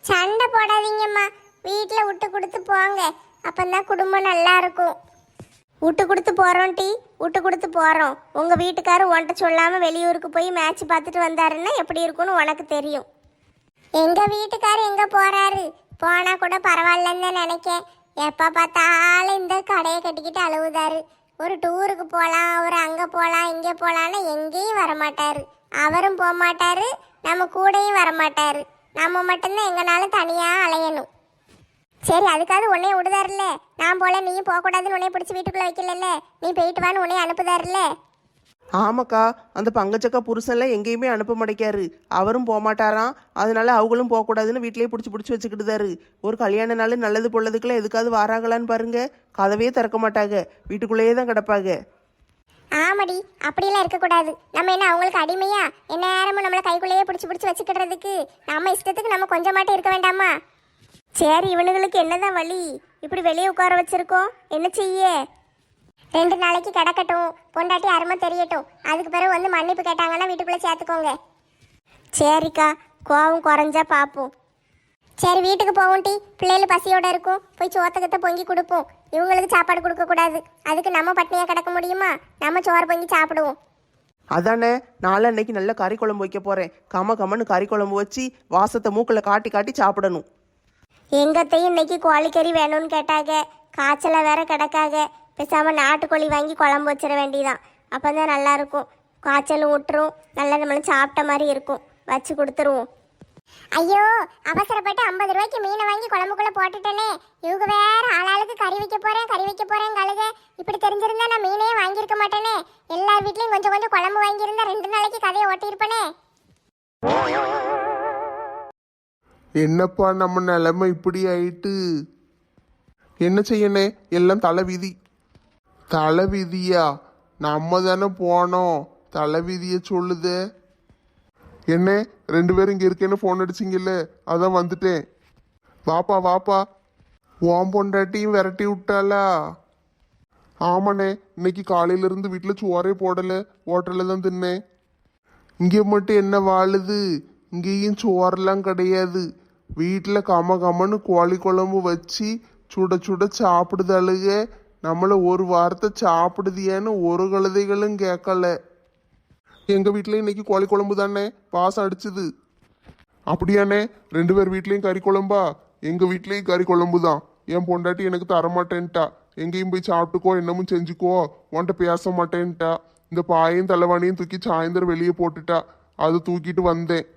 சண்டை போடாதீங்கம்மா, வீட்டில் விட்டு கொடுத்து போங்க. அப்பந்தான் குடும்பம் நல்லா இருக்கும். விட்டு கொடுத்து போகிறோம் டி, விட்டு கொடுத்து போகிறோம். உங்கள் வீட்டுக்காரர் உன்ட்ட சொல்லாமல் வெளியூருக்கு போய் மேட்ச் பார்த்துட்டு வந்தாருன்னா எப்படி இருக்கும்னு உனக்கு தெரியும். எங்க வீட்டுக்காரர் எங்க போறாரு? போனா கூட பரவாயில்லன்னு தான் நினைக்கேன். எப்ப பார்த்தாலும் இந்த கடையை கட்டிக்கிட்டு அழுவுதாரு. ஒரு டூருக்கு போகலாம், ஒரு அங்கே போகலாம், இங்கே போகலான்னு எங்கேயும் வரமாட்டாரு. அவரும் போக மாட்டாரு, நம்ம கூடயும் வரமாட்டாரு. நம்ம மட்டும்தான் எங்கனாலும் தனியாக அலையணும். சரி, அதுக்காவது உன்னைய விடுதாருல்ல. நான் போல நீயும் போகக்கூடாதுன்னு உன்னைய பிடிச்சி வீட்டுக்குள்ளே வைக்கல. நீ போயிட்டு வான்னு உன்னைய அனுப்புதாருல்ல. ஆமாக்கா, அந்த பங்கச்சக்கா புருஷன்லாம் எங்கேயுமே அனுப்ப மாட்டேக்காரு. அவரும் போகமாட்டாராம். அதனால அவங்களும் போகக்கூடாதுன்னு வீட்டிலேயே பிடிச்சி வச்சுக்கிட்டுதாரு. ஒரு கல்யாண நாள் நல்லது பொழுதுக்குள்ள எதுக்காவது வாராங்களான்னு பாருங்க, கதவே திறக்க மாட்டாங்க, வீட்டுக்குள்ளேயே தான் கிடப்பாங்க. ஆமாடி, அப்படியெல்லாம் இருக்கக்கூடாது. நம்ம என்ன அவங்களுக்கு அடிமையா? என்ன நேரமும் நம்மளை கைக்குள்ளேயே பிடிச்சி வச்சுக்கிடுறதுக்கு? நம்ம இஷ்டத்துக்கு நம்ம கொஞ்சம் மாட்டே இருக்க வேண்டாமா? சரி, இவனுங்களுக்கு என்னதான் வழி? இப்படி வெளியே உட்கார வச்சிருக்கோம், என்ன செய்ய? 2 நாளைக்கு கிடக்கட்டும், பொண்டாட்டி அருமை தெரியட்டும். அதுக்கு பிறகு வந்து மன்னிப்பு கேட்டாங்கன்னா வீட்டுக்குள்ளே சேர்த்துக்கோங்க. சரிக்கா, கோவம் குறைஞ்சா பார்ப்போம். சரி வீட்டுக்கு போவோம் டி. பிள்ளைகள் பசியோட இருக்கும், போய் சோத்தகத்தை பொங்கி கொடுப்போம். இவங்களுக்கு சாப்பாடு கொடுக்கக்கூடாது, அதுக்கு நம்ம பட்னியாக கிடக்க முடியுமா? நம்ம சோறு பொங்கி சாப்பிடுவோம். அதானே, நாளை அன்னைக்கு நல்ல கறி குழம்பு வைக்க போகிறேன். கம்மன்னு கறி குழம்பு வச்சு வாசத்தை மூக்கில் காட்டி காட்டி சாப்பிடணும். எங்கத்தையும் இன்னைக்கு கோழிக்கறி வேணும்னு கேட்டாங்க. காய்ச்சல வேற கிடக்காக. பேசாமல் நாட்டுக்கோழி வாங்கி குழம்பு வச்சிட வேண்டியதான். அப்போ தான் நல்லாயிருக்கும். காய்ச்சலும் விட்டுரும், நல்லா நம்மளும் சாப்பிட்ட மாதிரி இருக்கும். வச்சு கொடுத்துருவோம். ஐயோ, அவசரப்பட்டு 50 ரூபாய்க்கு மீனை வாங்கி குழம்புக்குள்ள போட்டுட்டேனே. இவங்க வேற ஆளாளுக்கு கறி வைக்க போறேன் கழுக. இப்படி தெரிஞ்சிருந்தா நான் மீனே வாங்கியிருக்க மாட்டேனே. எல்லார் வீட்லயும் கொஞ்சம் கொஞ்சம் குழம்பு வாங்கியிருந்தா 2 நாளைக்கு கதையை ஓட்டியிருப்பேனே. என்னப்பா நம்ம நிலைமை இப்படி ஆயிட்டு? என்ன செய்யணே, எல்லாம் தலைவிதி. தலைவிதியா? நம்ம தானே போனோம், தலைவிதிய சொல்லுதே. என்ன 2 பேரும் இங்கே இருக்கேன்னு ஃபோன் அடிச்சிங்கல்ல, அதான் வந்துட்டேன். வாப்பா. ஓம் பொண்டாட்டியும் விரட்டி விட்டாளா? ஆமாண்ணே, இன்னைக்கு காலையிலேருந்து வீட்டில் சோறே போடலை, ஹோட்டலில் தான் தின்னேன். இங்கே மட்டும் என்ன வாழுது? இங்கேயும் சோறெல்லாம் கிடையாது. வீட்டில் கம்மன்னு கோழி குழம்பு வச்சு சுட சுட சாப்பிடுதழுக. நம்மளை ஒரு வாரத்தை சாப்பிடுதியான்னு ஒரு கழுதைகளும் கேட்கல. எங்கள் வீட்டில் இன்னைக்கு கோழி குழம்பு தானே, பாசம் அடிச்சுது. அப்படியாண்ணே, 2 பேர் வீட்லேயும் கறி குழம்பா? எங்கள் வீட்லேயும் கறி குழம்பு தான். என் பொண்டாட்டி எனக்கு தரமாட்டேன்ட்டா. எங்கேயும் போய் சாப்பிட்டுக்கோ, என்னமும் செஞ்சுக்கோ, உன்கிட்ட பேச மாட்டேன்ட்டா. இந்த பாயையும் தலைவாணியும் தூக்கி சாயந்தரம் வெளியே போட்டுட்டா. அது தூக்கிட்டு வந்தேன்.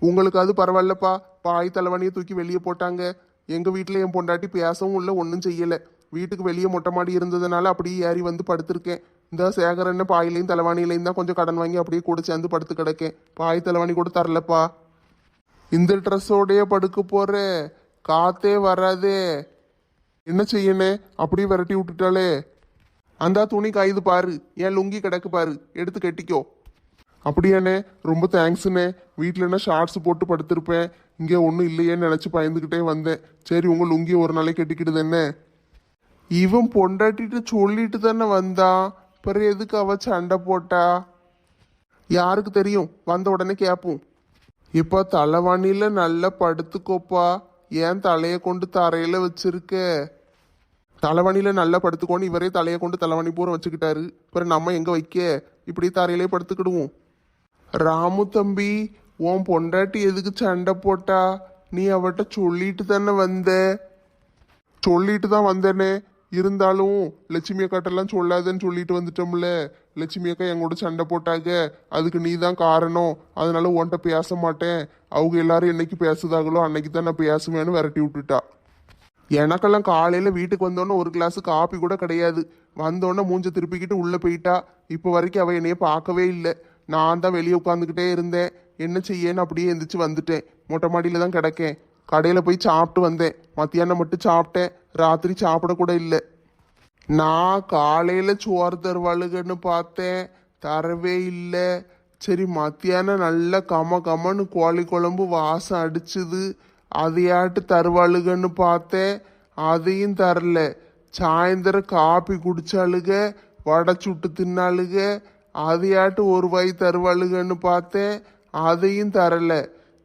உங்களுக்கு அது பரவாயில்லப்பா, பாய் தலைவாணியை தூக்கி வெளியே போட்டாங்க. எங்கள் வீட்டில் என் பொண்டாட்டி பேசவும் இல்லை, ஒன்றும் செய்யலை. வீட்டுக்கு வெளியே மொட்டை மாடி இருந்ததுனால அப்படியே ஏறி வந்து படுத்திருக்கேன். இந்த சேகரன்னு பாயிலையும் தலைவாணியிலையும் தான் கொஞ்சம் கடன் வாங்கி அப்படியே கூட சேர்ந்து படுத்து கிடக்கேன். பாய் தலைவாணி கூட தரலப்பா. இந்த ட்ரெஸ்ஸோடையே படுக்க போற, காத்தே வராதே. என்ன செய்யணே, அப்படியே விரட்டி விட்டுட்டாலே. அந்த துணி காயுது பாரு, என் லுங்கி கிடக்கு பாரு, எடுத்து கட்டிக்கோ. அப்படியாண்ணே, ரொம்ப தேங்க்ஸுண்ணே. வீட்டிலன்னா ஷார்ட்ஸ் போட்டு படுத்திருப்பேன், இங்கே ஒன்றும் இல்லையேன்னு நினச்சி பயந்துக்கிட்டே வந்தேன். சரி, உங்கள் லுங்கி ஒரு நாளைக்கு கட்டிக்கிடுது என்ன. இவன் பொண்டாட்டிட்டு சொல்லிட்டு தானே வந்தான், பிறகு எதுக்கு அவ சண்டை போட்டா? யாருக்கு தெரியும், வந்த உடனே கேட்போம். இப்போ தலைவாணியில் நல்லா படுத்துக்கோப்பா, ஏன் தலையை கொண்டு தரையில் வச்சிருக்க? தலைவாணியில் நல்லா படுத்துக்கோன்னு இவரே தலையை கொண்டு தலைவாணி பூரா வச்சுக்கிட்டாரு. பிறகு நம்ம எங்கே வைக்க? இப்படி தரையிலே படுத்துக்கிடுவோம். ராமு தம்பி, உன் பொண்டாட்டி எதுக்கு சண்டை போட்டா? நீ அவட்ட சொல்லிட்டு தானே வந்த? சொல்லிட்டு தான் வந்தேனே, இருந்தாலும் லட்சுமி அக்காட்டெல்லாம் சொல்லாதேன்னு சொல்லிட்டு வந்துட்டோம்ல. லட்சுமி அக்கா எங்கூட சண்டை போட்டாங்க, அதுக்கு நீ தான் காரணம், அதனால உன்கிட்ட பேச மாட்டேன். அவங்க எல்லாரும் என்னைக்கு பேசுதாங்களோ அன்னைக்கு தான் நான் பேசுவேன்னு விரட்டி விட்டுட்டா. எனக்கெல்லாம் காலையில் வீட்டுக்கு வந்தோன்னே ஒரு கிளாஸ் காப்பி கூட கிடையாது. வந்தோடனே மூஞ்ச திருப்பிக்கிட்டு உள்ளே போயிட்டா. இப்போ வரைக்கும் அவள் என்னைய பார்க்கவே இல்லை. நான் தான் வெளியே உட்காந்துக்கிட்டே இருந்தேன். என்ன செய்யன்னு அப்படியே எந்திரிச்சு வந்துட்டேன். மொட்டை மாடியில் தான் கிடக்கேன். கடையில் போய் சாப்பிட்டு வந்தேன். மத்தியானம் மட்டும் சாப்பிட்டேன், ராத்திரி சாப்பிடக்கூட இல்லை. நான் காலையில் சோறு தருவாளுகன்னு பார்த்தேன், தரவே இல்லை. சரி, மத்தியானம் நல்ல கம்மன்னு கோழி குழம்பு வாசம் அடிச்சுது, அதையாட்டு தருவாளுகன்னு பார்த்தேன், அதையும் தரல. சாயந்தரம் காப்பி குடிச்சாளுக, வடை சுட்டு தின்னாளுக, அதையாட்டு ஒரு வாய் தருவாளுகன்னு பார்த்தேன், அதையும் தரல.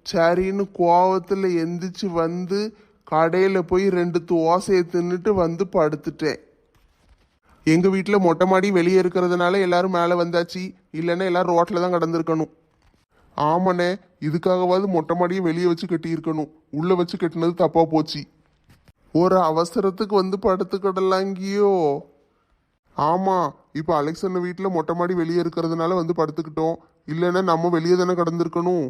சரின்னு கோவத்தில் எந்திரிச்சு வந்து கடையில் போய் 2 தோசையை தின்னுட்டு வந்து படுத்துட்டேன். எங்கள் வீட்டில் மொட்டை மாடி வெளியே இருக்கிறதுனால எல்லாரும் மேலே வந்தாச்சு, இல்லைன்னா எல்லாரும் ரோட்டில் தான் கடந்திருக்கணும். ஆமாண்ணே, இதுக்காகவாது மொட்டை மாடியை வெளியே வச்சு கட்டியிருக்கணும். உள்ளே வச்சு கட்டினது தப்பாக போச்சு. ஒரு அவசரத்துக்கு வந்து படுத்துக்கிடலாங்கியோ. ஆமாம், இப்போ அலெக்சன் வீட்டில் மொட்டை மாடி வெளியே இருக்கிறதுனால வந்து படுத்துக்கிட்டோம், இல்லைன்னா நம்ம வெளியே தானே கடந்திருக்கணும்.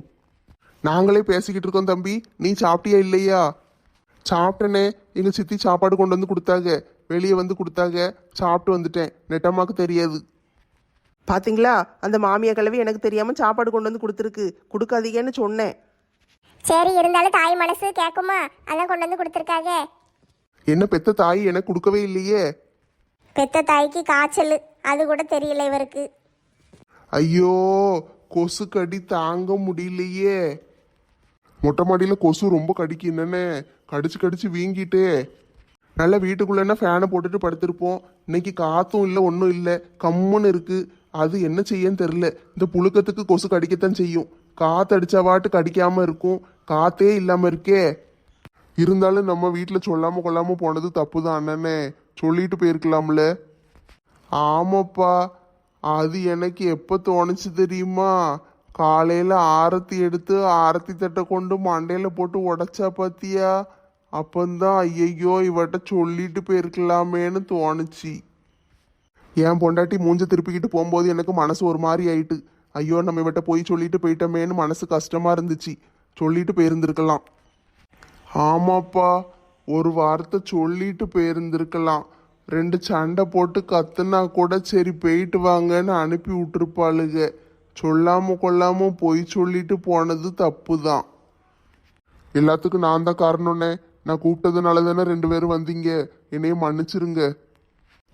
நாங்களே பேசிக்கிட்டு இருக்கோம் தம்பி, நீ சாப்பிட்டியா இல்லையா? சாப்பிட்டேனே, எங்கள் சித்தி சாப்பாடு கொண்டு வந்து கொடுத்தாங்க, வெளியே வந்து கொடுத்தாங்க, சாப்பிட்டு வந்துட்டேன். நெட்டம்மாக்கு தெரியாது. பாத்தீங்களா, அந்த மாமியா கிழவி எனக்கு தெரியாமல் சாப்பாடு கொண்டு வந்து கொடுத்துருக்கு. கொடுக்காதீங்கன்னு சொன்னேன். சரி, இருந்தாலும் தாய் மனசு கேட்குமா, அதான் கொண்டு வந்து கொடுத்துருக்காங்க. என்ன பெத்த தாய் எனக்கு கொடுக்கவே இல்லையே. பெத்த தாய்க்கு காய்ச்சல், அது கூட தெரியல இவருக்கு. ஐயோ, கொசு கடி தாங்க முடியலையே. மொட்டை மாடியில் கொசு ரொம்ப கடிக்கு என்னென்ன, கடிச்சு வீங்கிட்டே. நல்லா வீட்டுக்குள்ளேன்னா ஃபேனை போட்டுட்டு படுத்திருப்போம். இன்னைக்கு காற்றும் இல்லை, ஒன்றும் இல்லை, கம்முன்னு இருக்கு. அது என்ன செய்யன்னு தெரில. இந்த புழுக்கத்துக்கு கொசு கடிக்கத்தான் செய்யும். காத்தடிச்சா வாட்டு கடிக்காம இருக்கும், காத்தே இல்லாம இருக்கே. இருந்தாலும் நம்ம வீட்டில் சொல்லாம கொள்ளாம போனது தப்பு தான் அண்ணனே, சொல்லிட்டு போயிருக்கலாம்ல. ஆமாப்பா, அது எனக்கு எப்போ தோணுச்சு தெரியுமா? காலையில் ஆரத்தி எடுத்து ஆரத்தி தட்டை கொண்டு மண்டையில் போட்டு உடைச்சா பாத்தியா, அப்பந்தான் ஐயையோ இவட்ட சொல்லிட்டு போயிருக்கலாமேன்னு தோணுச்சு. என் பொண்டாட்டி மூஞ்ச திருப்பிக்கிட்டு போகும்போது எனக்கு மனசு ஒரு மாதிரி ஆயிட்டு. ஐயோ நம்ம இவட்ட போய் சொல்லிட்டு போயிட்டோமேன்னு மனசு கஷ்டமா இருந்துச்சு. சொல்லிட்டு போயிருந்திருக்கலாம். ஆமாப்பா, ஒரு வார்த்தை சொல்லிட்டு போயிருந்திருக்கலாம். 2 சண்டை போட்டு கத்துனா கூட சரி போயிட்டு வாங்கன்னு அனுப்பி விட்டுருப்பாளுங்க. சொல்லாம கொள்ளாம போய் சொல்லிட்டு போனது தப்பு தான். எல்லாத்துக்கும் நான் தான் காரணம்னே. நான் கூப்பிட்டதுனால தானே 2 பேரும் வந்தீங்க. என்னையும் மன்னிச்சிருங்க.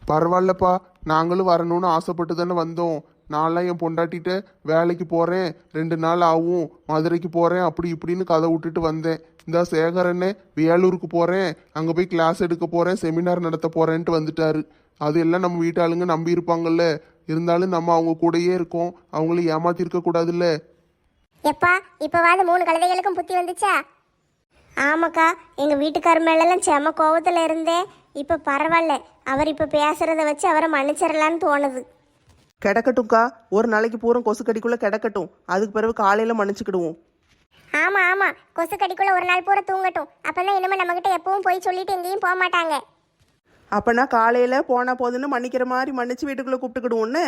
பரவாயில்லப்பா, நாங்களும் வரணும்னு ஆசைப்பட்டு தானே வந்தோம். நான்லாம் என் பொண்டாட்டிட்ட வேலைக்கு போகிறேன், 2 நாள் ஆகும், மதுரைக்கு போகிறேன் அப்படி இப்படின்னு கதை விட்டுட்டு வந்தேன். இந்த சேகரண்ணே வேலூருக்கு போகிறேன், அங்கே போய் கிளாஸ் எடுக்க போகிறேன், செமினார் நடத்த போகிறேன்ட்டு வந்துட்டாரு. அது எல்லாம் நம்ம வீட்டு ஆளுங்க நம்பி இருப்பாங்கல்ல. இருந்தாலும் நம்ம அவங்க கூடயே இருக்கோம், அவங்கள ஏமாத்திருக்க கூடாதுல்ல. எப்பா இப்போவாது 3 கழுதைகளுக்கும் புத்தி வந்துச்சா? ஆமாக்கா, எங்கள் வீட்டுக்கார் மேலெல்லாம் செம கோவத்தில் இருந்தேன். இப்போ பரவாயில்ல, அவர் இப்போ பேசுகிறத வச்சு அவரை மன்னிச்சிடலான்னு தோணுது. கிடக்கட்டும்க்கா, ஒரு நாளைக்கு பூரா கொசு கடிக்குள்ளே கிடக்கட்டும், அதுக்கு பிறகு காலையில் மன்னிச்சுக்கிடுவோம். ஆமாம் ஆமாம், கொசு கடிக்குள்ளே ஒரு நாள் பூரா தூங்கட்டும். அப்போ தான் இனிமேல் நம்மக்கிட்ட எப்பவும் போய் சொல்லிட்டு எங்கேயும் போக மாட்டாங்க. அப்போனா காலையில் போனால் போதுன்னு மன்னிக்கிற மாதிரி மன்னிச்சு வீட்டுக்குள்ளே கூப்பிட்டுக்கிடுவோன்னு.